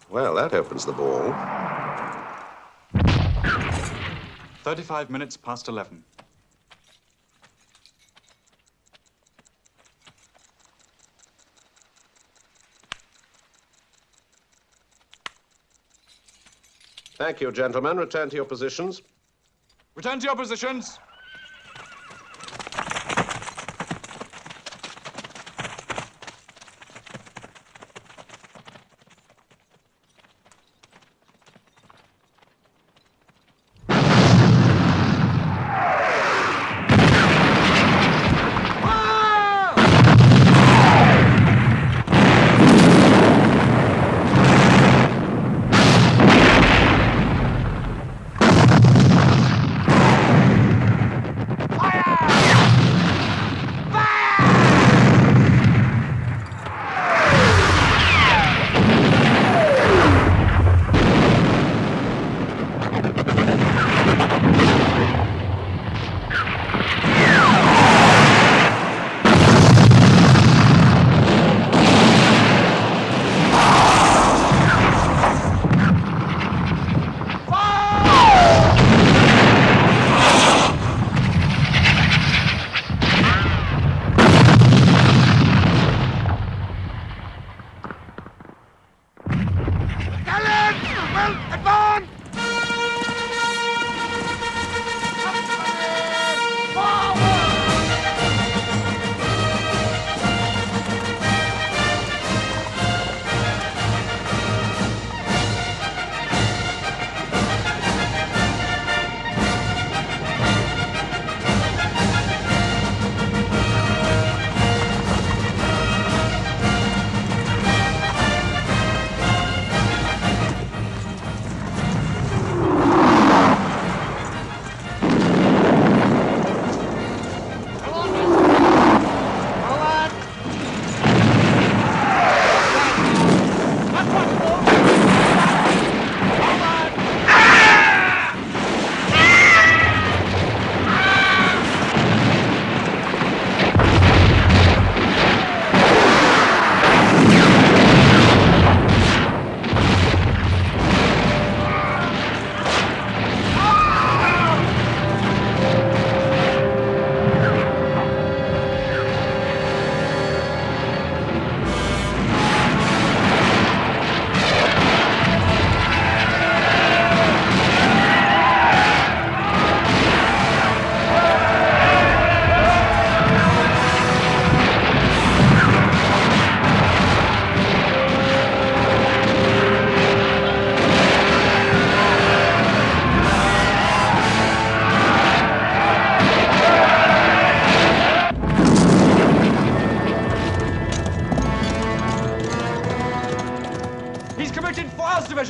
Well, that opens the ball. 35 minutes past 11. Thank you, gentlemen. Return to your positions. Return to your positions.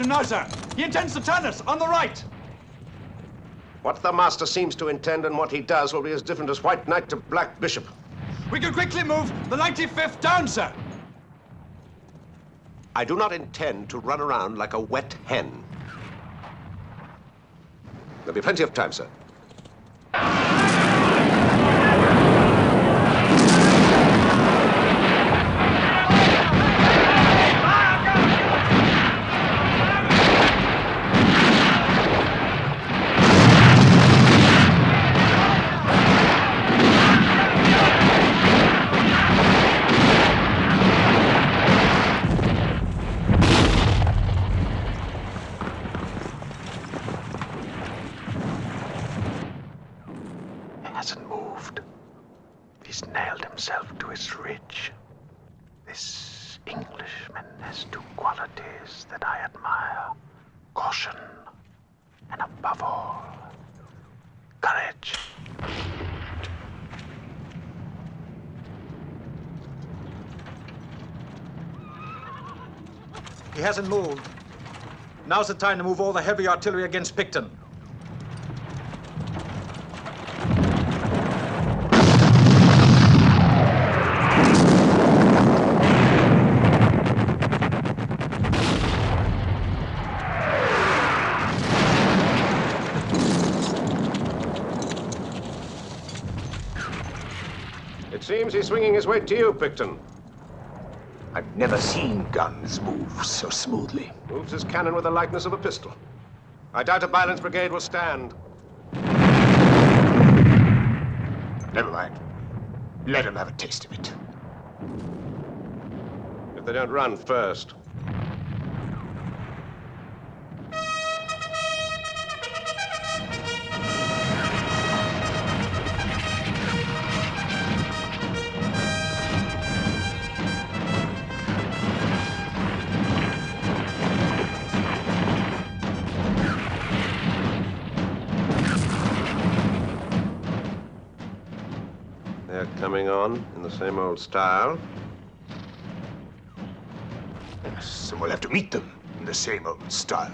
direction now, sir. He intends to turn us on the right. What the master seems to intend and what he does will be as different as White Knight to Black Bishop. We can quickly move the 95th down, sir. I do not intend to run around like a wet hen. There'll be plenty of time, sir. Himself to his ridge. This Englishman has two qualities that I admire: caution, and above all, courage. He hasn't moved. Now's the time to move all the heavy artillery against Picton. Seems he's swinging his weight to you, Picton. I've never seen guns move so smoothly. Moves his cannon with the lightness of a pistol. I doubt a Byland's brigade will stand. Never mind. Let him have a taste of it. If they don't run first. Coming on in the same old style. Yes, and we'll have to meet them in the same old style.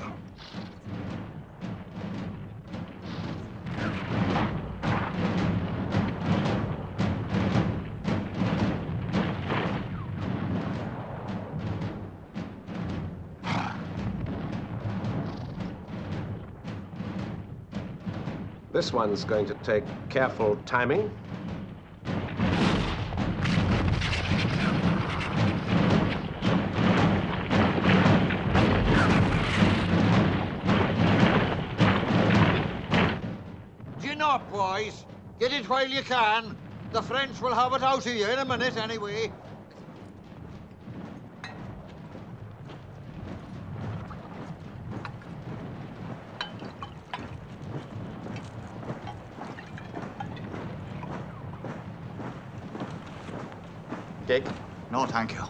This one's going to take careful timing. Boys, get it while you can. The French will have it out of you in a minute anyway. Dick? No, thank you.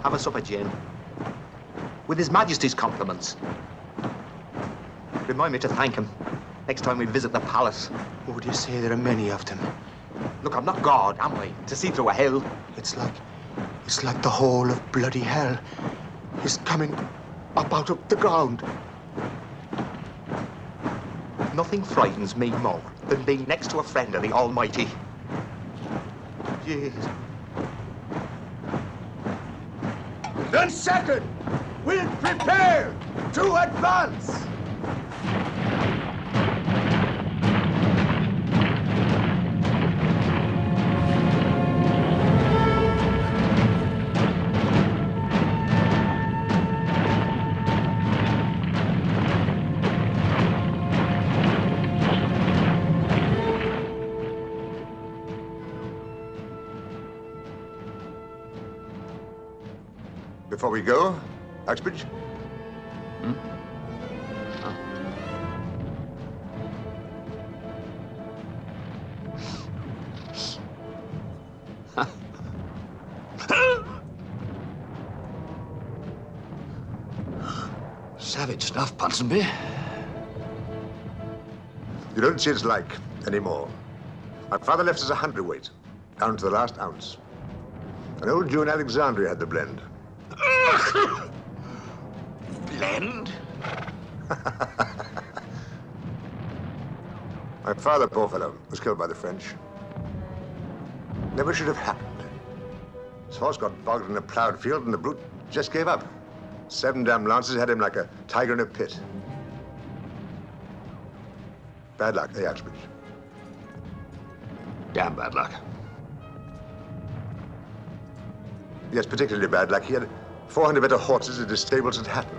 Have a supper, Jane. With His Majesty's compliments. Remind me to thank him next time we visit the palace. Oh, do you say there are many of them? Look, I'm not God, am I? To see through a hell. It's like the whole of bloody hell is coming up out of the ground. Nothing frightens me more than being next to a friend of the Almighty. Jeez. Then second, we'll prepare to advance. Before we go, Uxbridge? Savage stuff, Ponsonby. You don't see its like anymore. My father left us a hundredweight, down to the last ounce. An old Jew in Alexandria had the blend. Blend? My father, poor fellow, was killed by the French. Never should have happened. His horse got bogged in a plowed field and the brute just gave up. 7 damn lances had him like a tiger in a pit. Bad luck, eh, Uxbridge? Damn bad luck. Yes, particularly bad luck. He had 400 better horses at his stables at Hatton.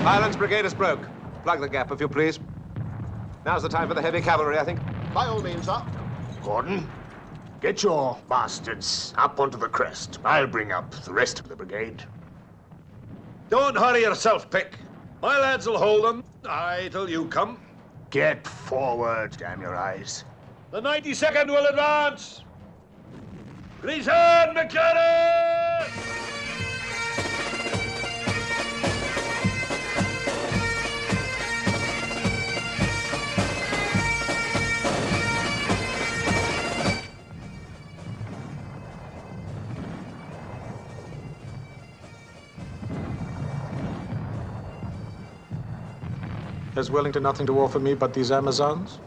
Ireland's brigade is broke. Plug the gap, if you please. Now's the time for the heavy cavalry, I think. By all means, sir. Gordon, get your bastards up onto the crest. I'll bring up the rest of the brigade. Don't hurry yourself, Pick. My lads will hold them. Aye, till you come. Get forward, damn your eyes. The 92nd will advance. Grease hand, McLaren! Has Wellington nothing to offer me but these Amazons?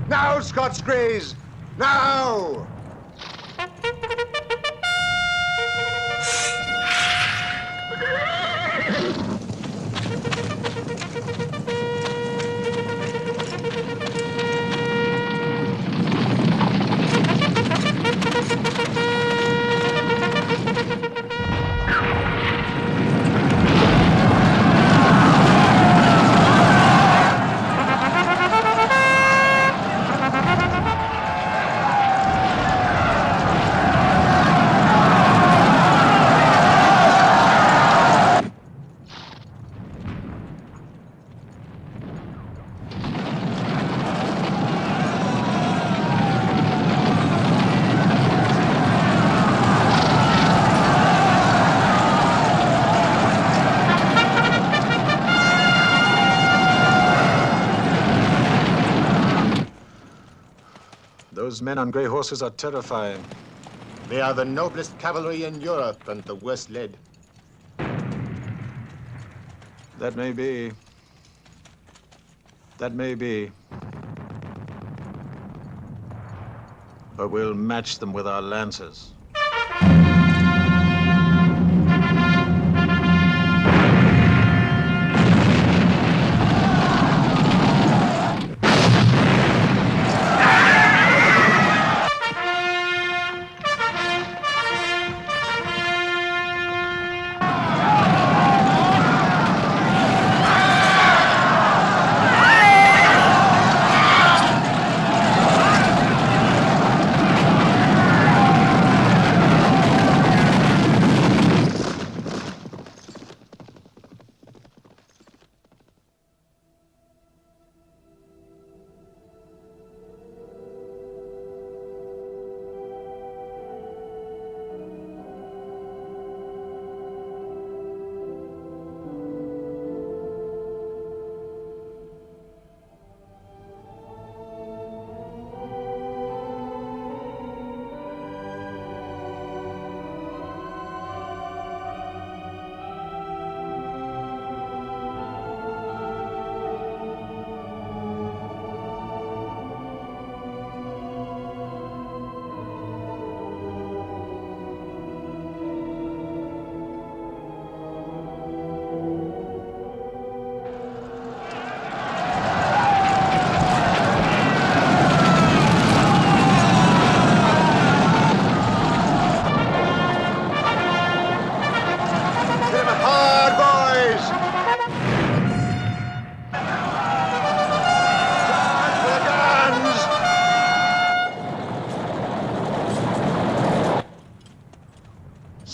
Now, Scots Greys! Now! Those men on grey horses are terrifying. They are the noblest cavalry in Europe and the worst led. That may be. That may be. But we'll match them with our lances.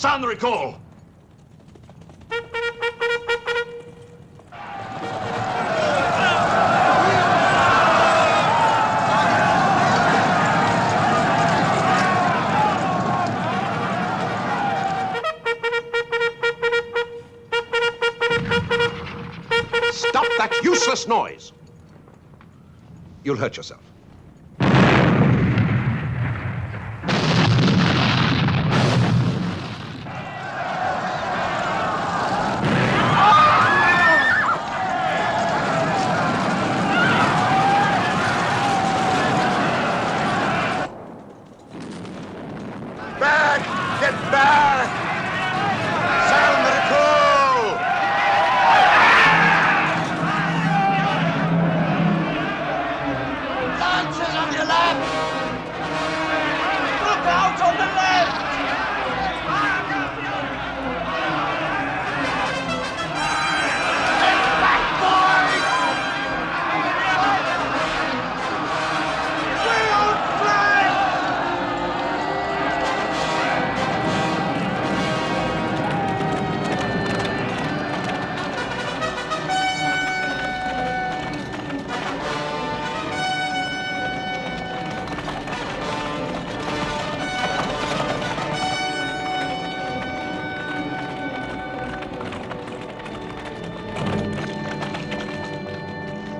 Sound the recall. Stop that useless noise. You'll hurt yourself.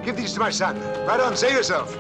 Give these to my son. Right on, save yourself.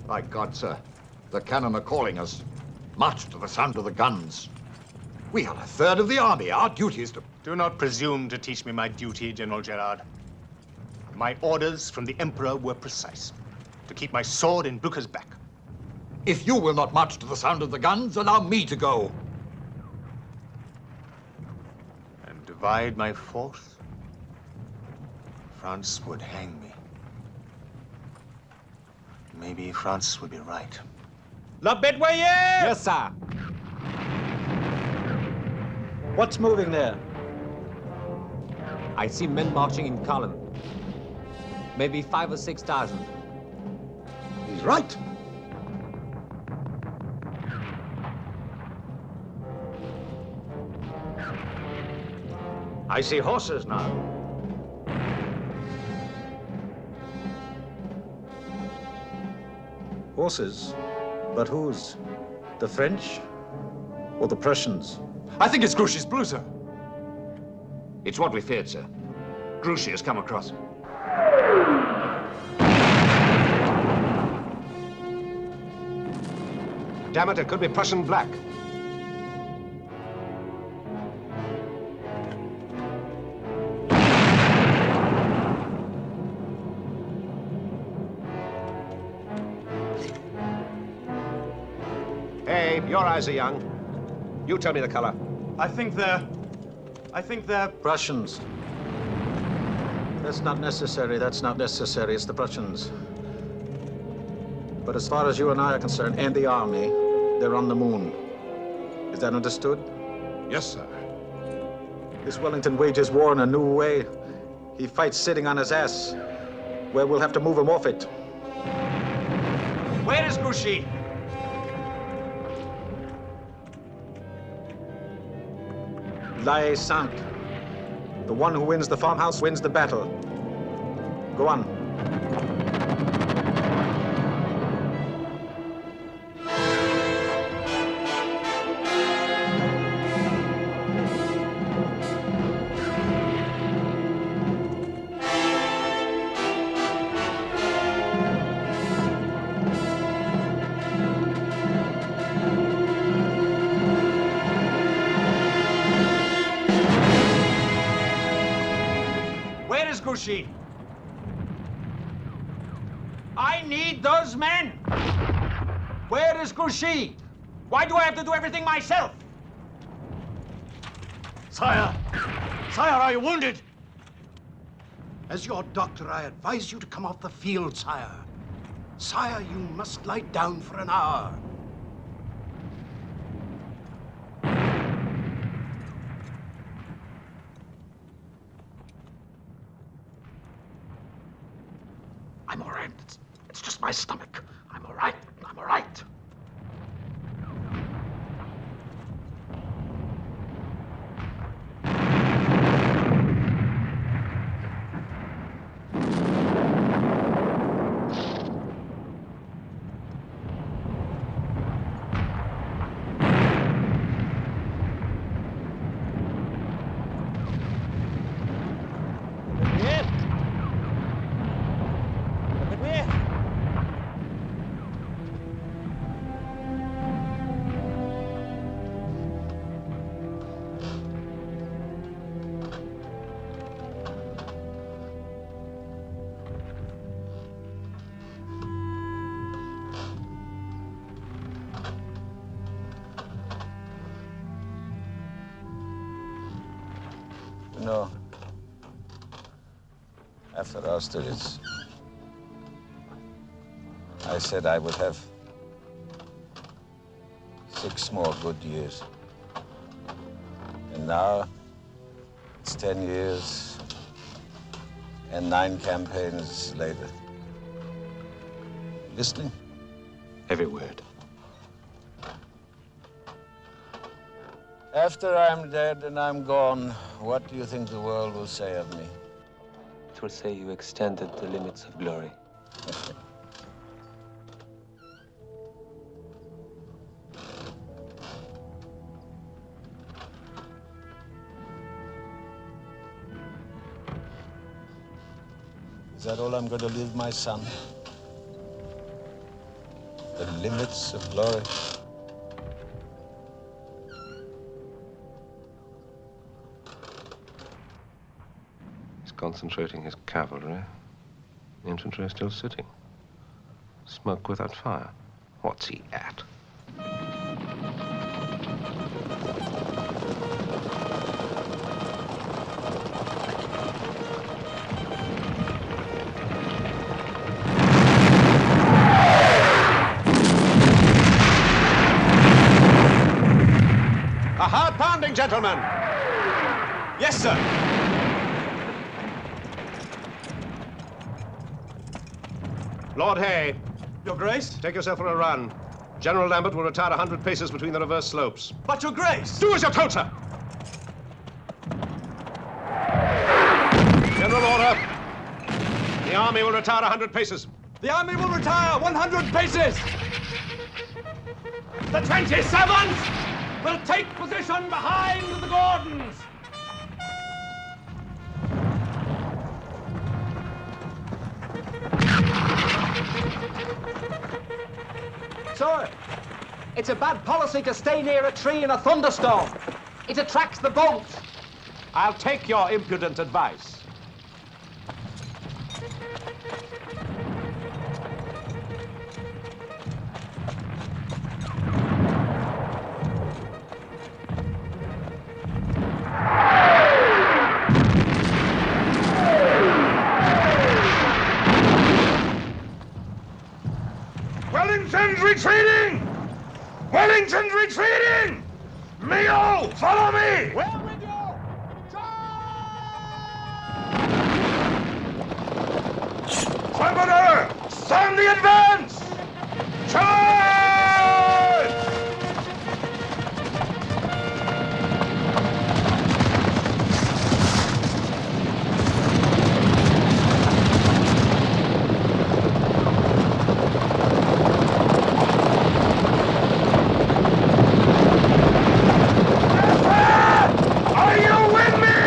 By God, sir, the cannon are calling us. March to the sound of the guns. We are a third of the army. Our duty is to... Do not presume to teach me my duty, General Gerard. My orders from the Emperor were precise. To keep my sword in Blucher's back. If you will not march to the sound of the guns, allow me to go. And divide my force? France would hang me. Maybe France would be right. La Bedouille! Yes, sir. What's moving there? I see men marching in column. Maybe 5,000 or 6,000. He's right. I see horses now. Horses? But whose? The French or the Prussians? I think it's Grouchy's blue, sir. It's what we feared, sir. Grouchy has come across. Damn it, it could be Prussian black. Hey, your eyes are young. You tell me the color. I think they're Prussians. That's not necessary. That's not necessary. It's the Prussians. But as far as you and I are concerned, and the army, they're on the moon. Is that understood? Yes, sir. This Wellington wages war in a new way. He fights sitting on his ass, where we'll have to move him off it. Where is Grouchy? La Sainte. The one who wins the farmhouse wins the battle. Go on. Grouchy. I need those men. Where is Grouchy? Why do I have to do everything myself? Sire! Sire, are you wounded? As your doctor, I advise you to come off the field, sire. Sire, you must lie down for an hour. I'm all right. It's just my stomach. I'm all right. I'm all right. No. After Austerlitz, I said I would have 6 more good years. And now, it's 10 years and 9 campaigns later. Listening? Every word. After I'm dead and I'm gone, what do you think the world will say of me? It will say you extended the limits of glory. Is that all I'm going to leave my son? The limits of glory? Concentrating his cavalry. The infantry are still sitting. Smoke without fire. What's he at? A hard pounding, gentlemen. Yes, sir. Lord Hay. Your Grace? Take yourself for a run. General Lambert will retire 100 paces between the reverse slopes. But, Your Grace! Do as you're told, sir! General order. The army will retire 100 paces. The army will retire 100 paces! The 27th will take position behind the Gordons! Sir, it's a bad policy to stay near a tree in a thunderstorm. It attracts the boats. I'll take your impudent advice. Wellington's retreating! Wellington's retreating! Mayo, follow me! Well with you! Trumpeter, sound the advance! Charge! Are you with me?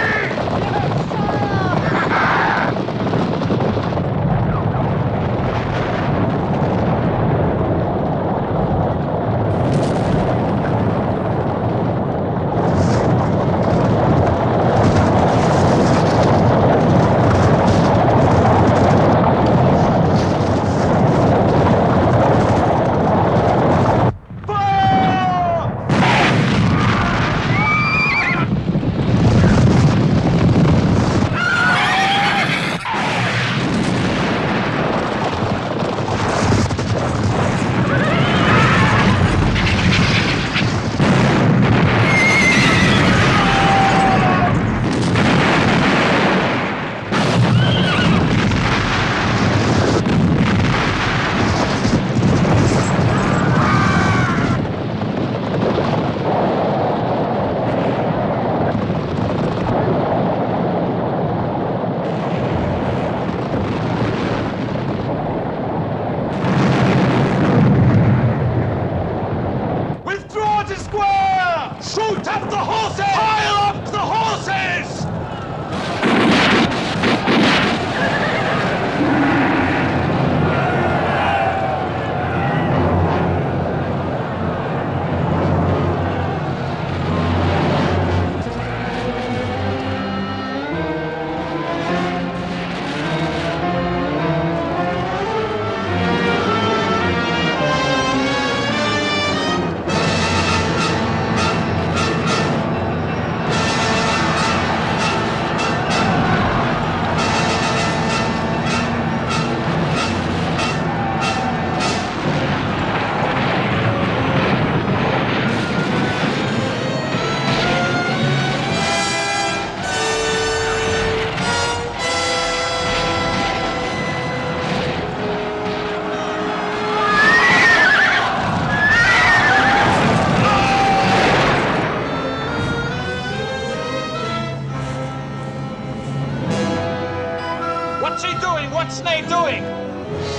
doing? What's Ney doing?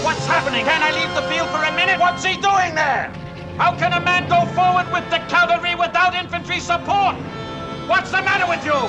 What's happening? Can I leave the field for a minute? What's he doing there? How can a man go forward with the cavalry without infantry support? What's the matter with you?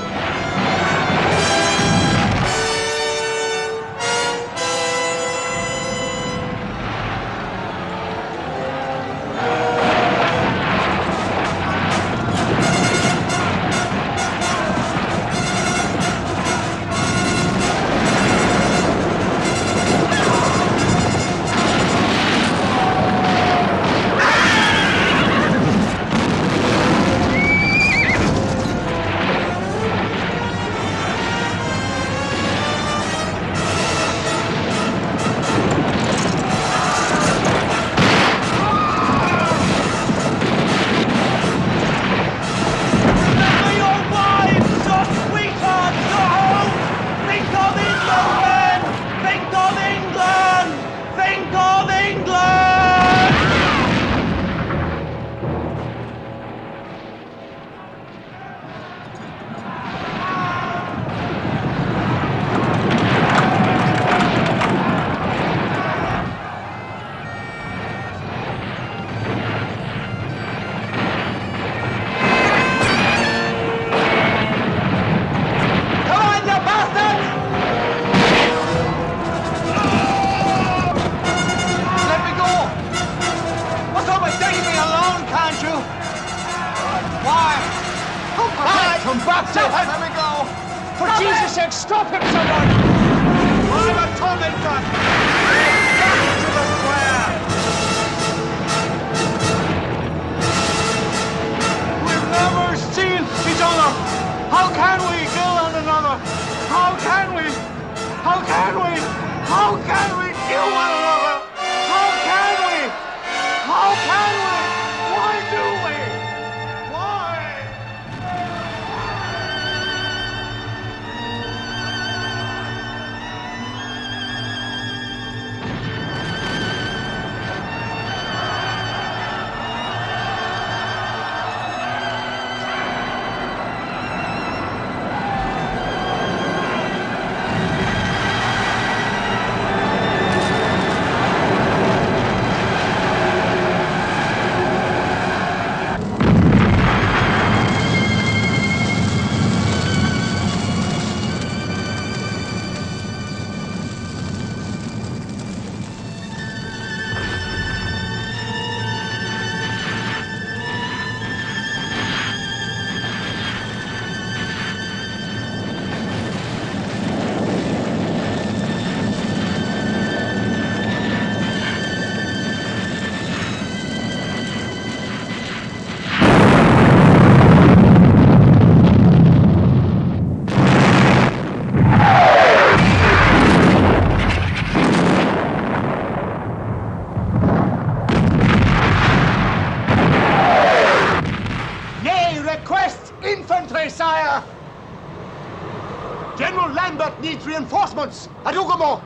Reinforcements at Ugomo.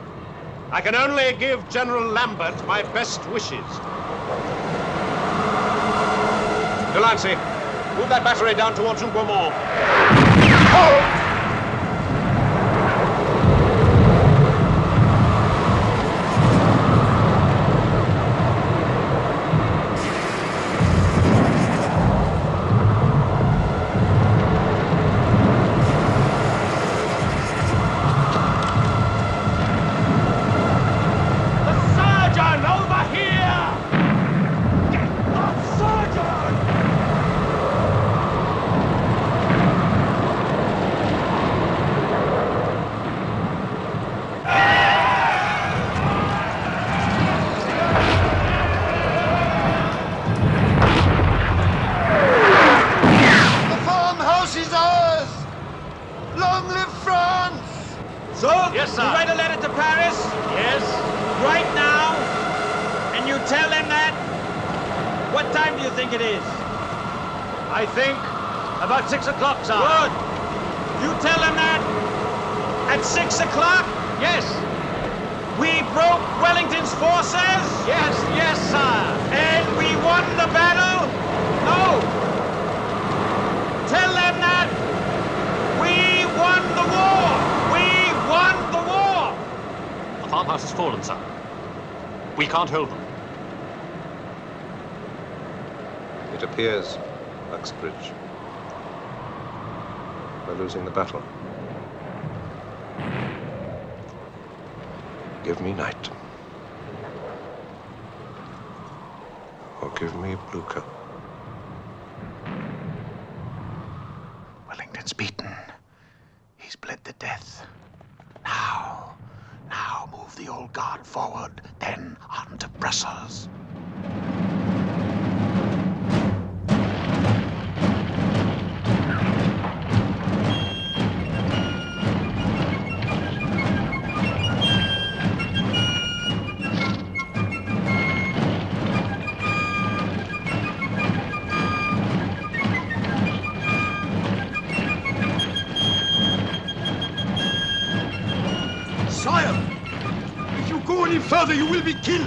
I can only give General Lambert my best wishes. Delancey, move that battery down towards Ugomo. I think about 6 o'clock, sir. Good. You tell them that at 6 o'clock? Yes. We broke Wellington's forces? Yes, yes, sir. And we won the battle? No. Tell them that we won the war. We won the war. farmhouse has fallen, sir. We can't hold them. It appears, Uxbridge, we're losing the battle. Give me night. Or give me Blucher. Wellington's beaten. He's bled to death. Now move the old guard forward, then on to Brussels. Further, you will be killed.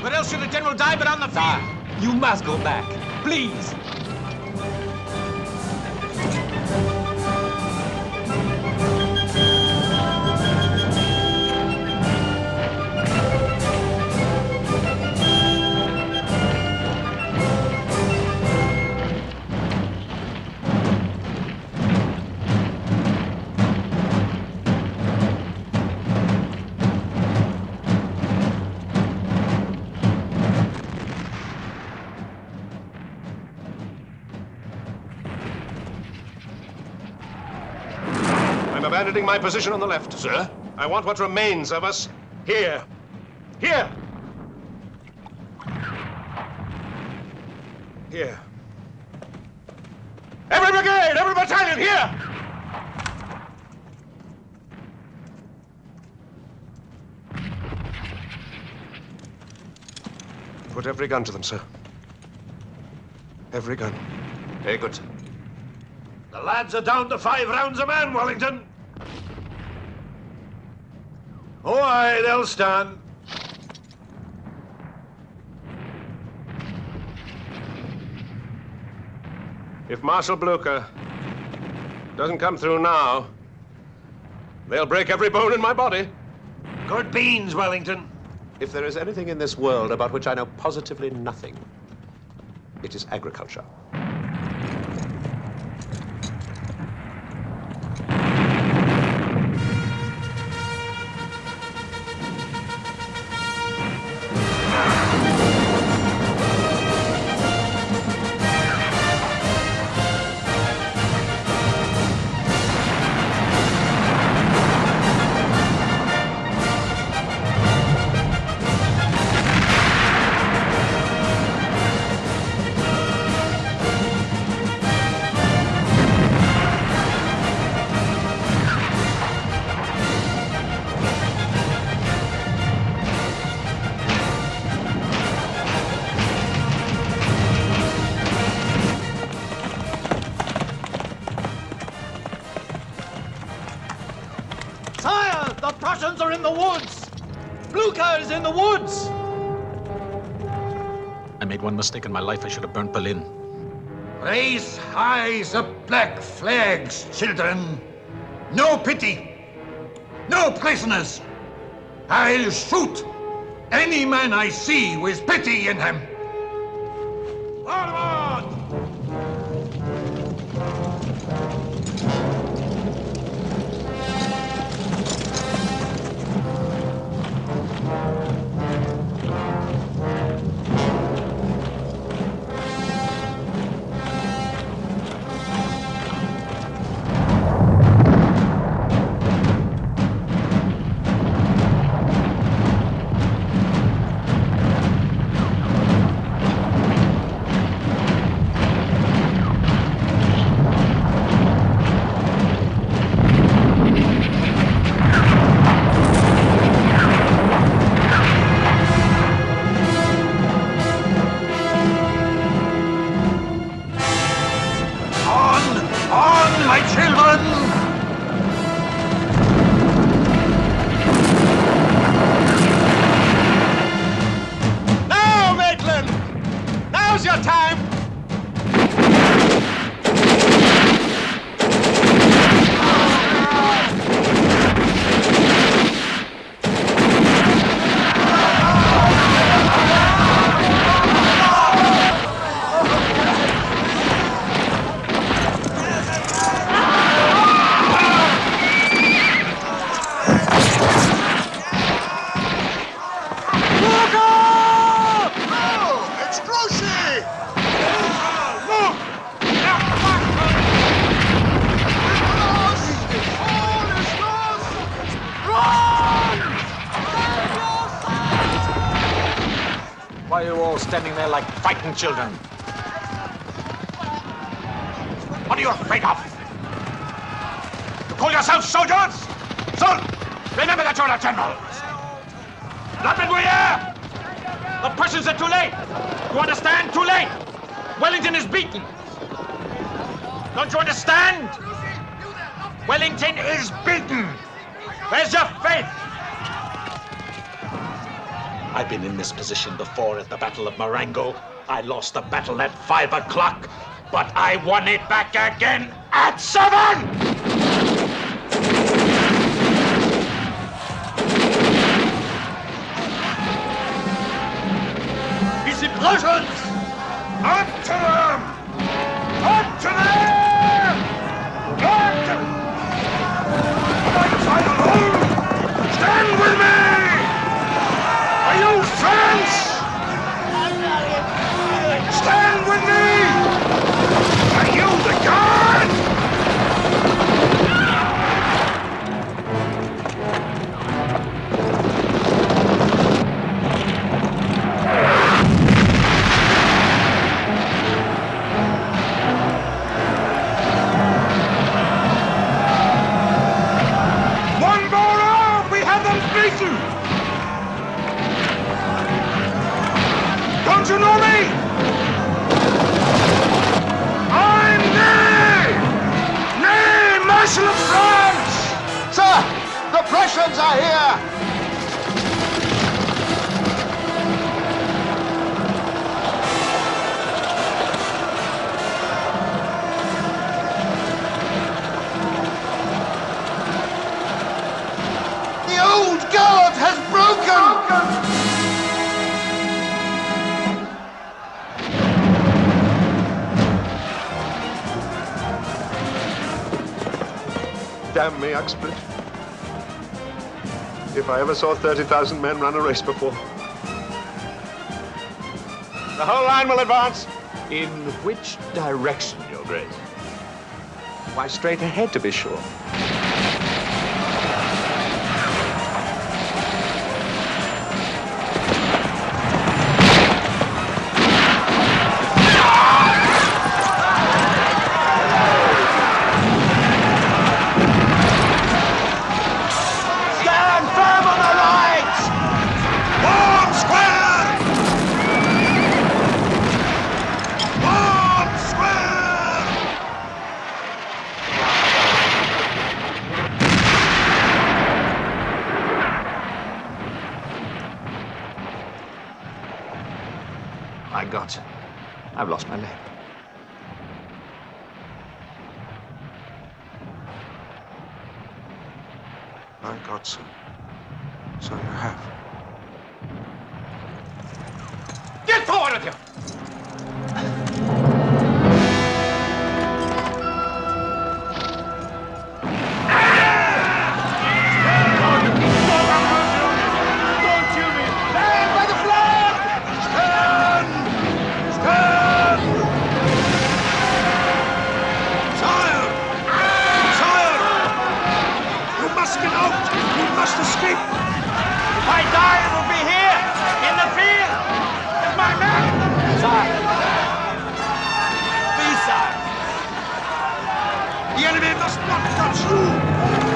Where else should a general die but on the field? You must go back, please. Abandoning my position on the left. Sir? I want what remains of us here. Here! Here. Every brigade! Every battalion! Here! Put every gun to them, sir. Every gun. Very good, sir. The lads are down to 5 rounds a man, Wellington. Oh, aye, they'll stand. If Marshal Blucher doesn't come through now, they'll break every bone in my body. Good beans, Wellington. If there is anything in this world about which I know positively nothing, it is agriculture. Are in the woods! Blucher is in the woods! I made one mistake in my life. I should have burnt Berlin. Raise high the black flags, children. No pity. No prisoners. I'll shoot any man I see with pity in him. Forward! Why are you all standing there like frightened children? What are you afraid of? You call yourselves soldiers? Son, remember that you're a general. The Prussians are too late. You understand? Too late. Wellington is beaten. Don't you understand? Wellington is beaten. Where's your faith? I've been in this position before at the Battle of Marengo. I lost the battle at 5 o'clock, but I won it back again at 7! These implosions! Up to them! Up to them! Up to them! Fight alone! Stand with me! Are you friends? Stand with me! Are you the guard? One more round! We have them beaten! Don't you know me? I'm Ney! Ney, Marshal of France! Sir, the Prussians are here! The old guard has broken! Damn me, Uxbridge. If I ever saw 30,000 men run a race before. The whole line will advance. In which direction, Your Grace? Why, straight ahead, to be sure. Stand firm on the right! Form square! Form square! My God, sir. I've lost my leg. My God, sir. So you have. Get forward with you! Escape! If I die, it will be here, in the field, with my men! Sire! Please, sire! The enemy must not touch you!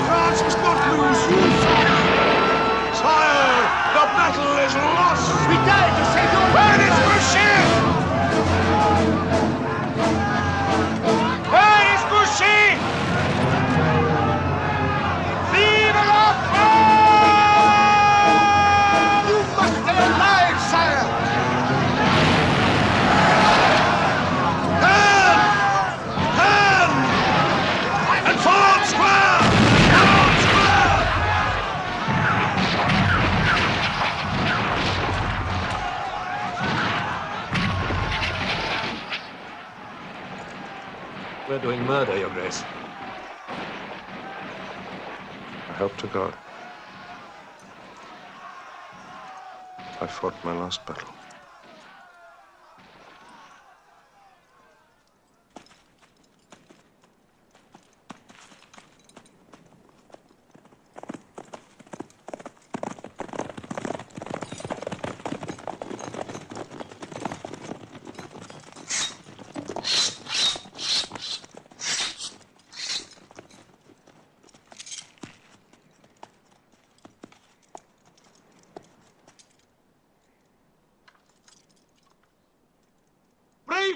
France must not lose you, sire! Sire, the battle is lost! We died to save your life! Where is Boucher? Where is Boucher? Vive la France! You must stay alive, sire! Hand! And form square! Form square! We're doing murder, Your Grace. I hope to God. I fought my last battle.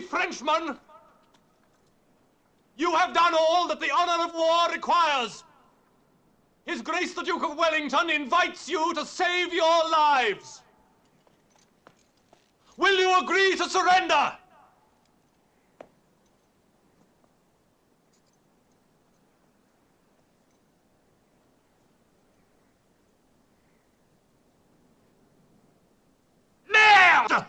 Frenchmen, you have done all that the honor of war requires. His Grace the Duke of Wellington invites you to save your lives. Will you agree to surrender? Merde!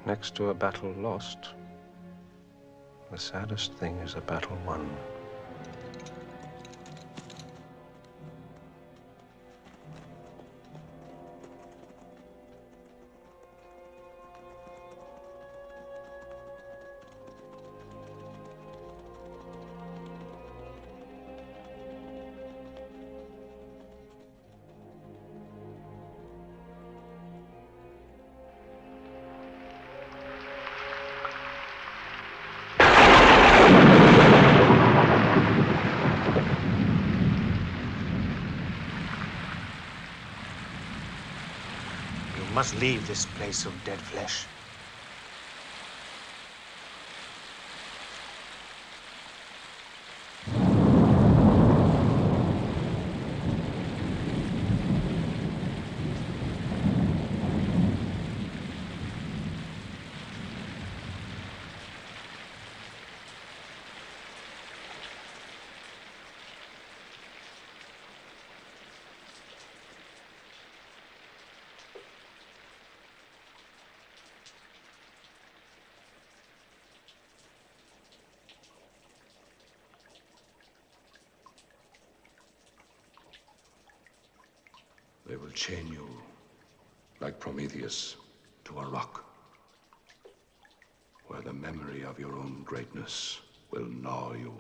next to a battle lost, the saddest thing is a battle won. You must leave this place of dead flesh. They will chain you, like Prometheus, to a rock, where the memory of your own greatness will gnaw you.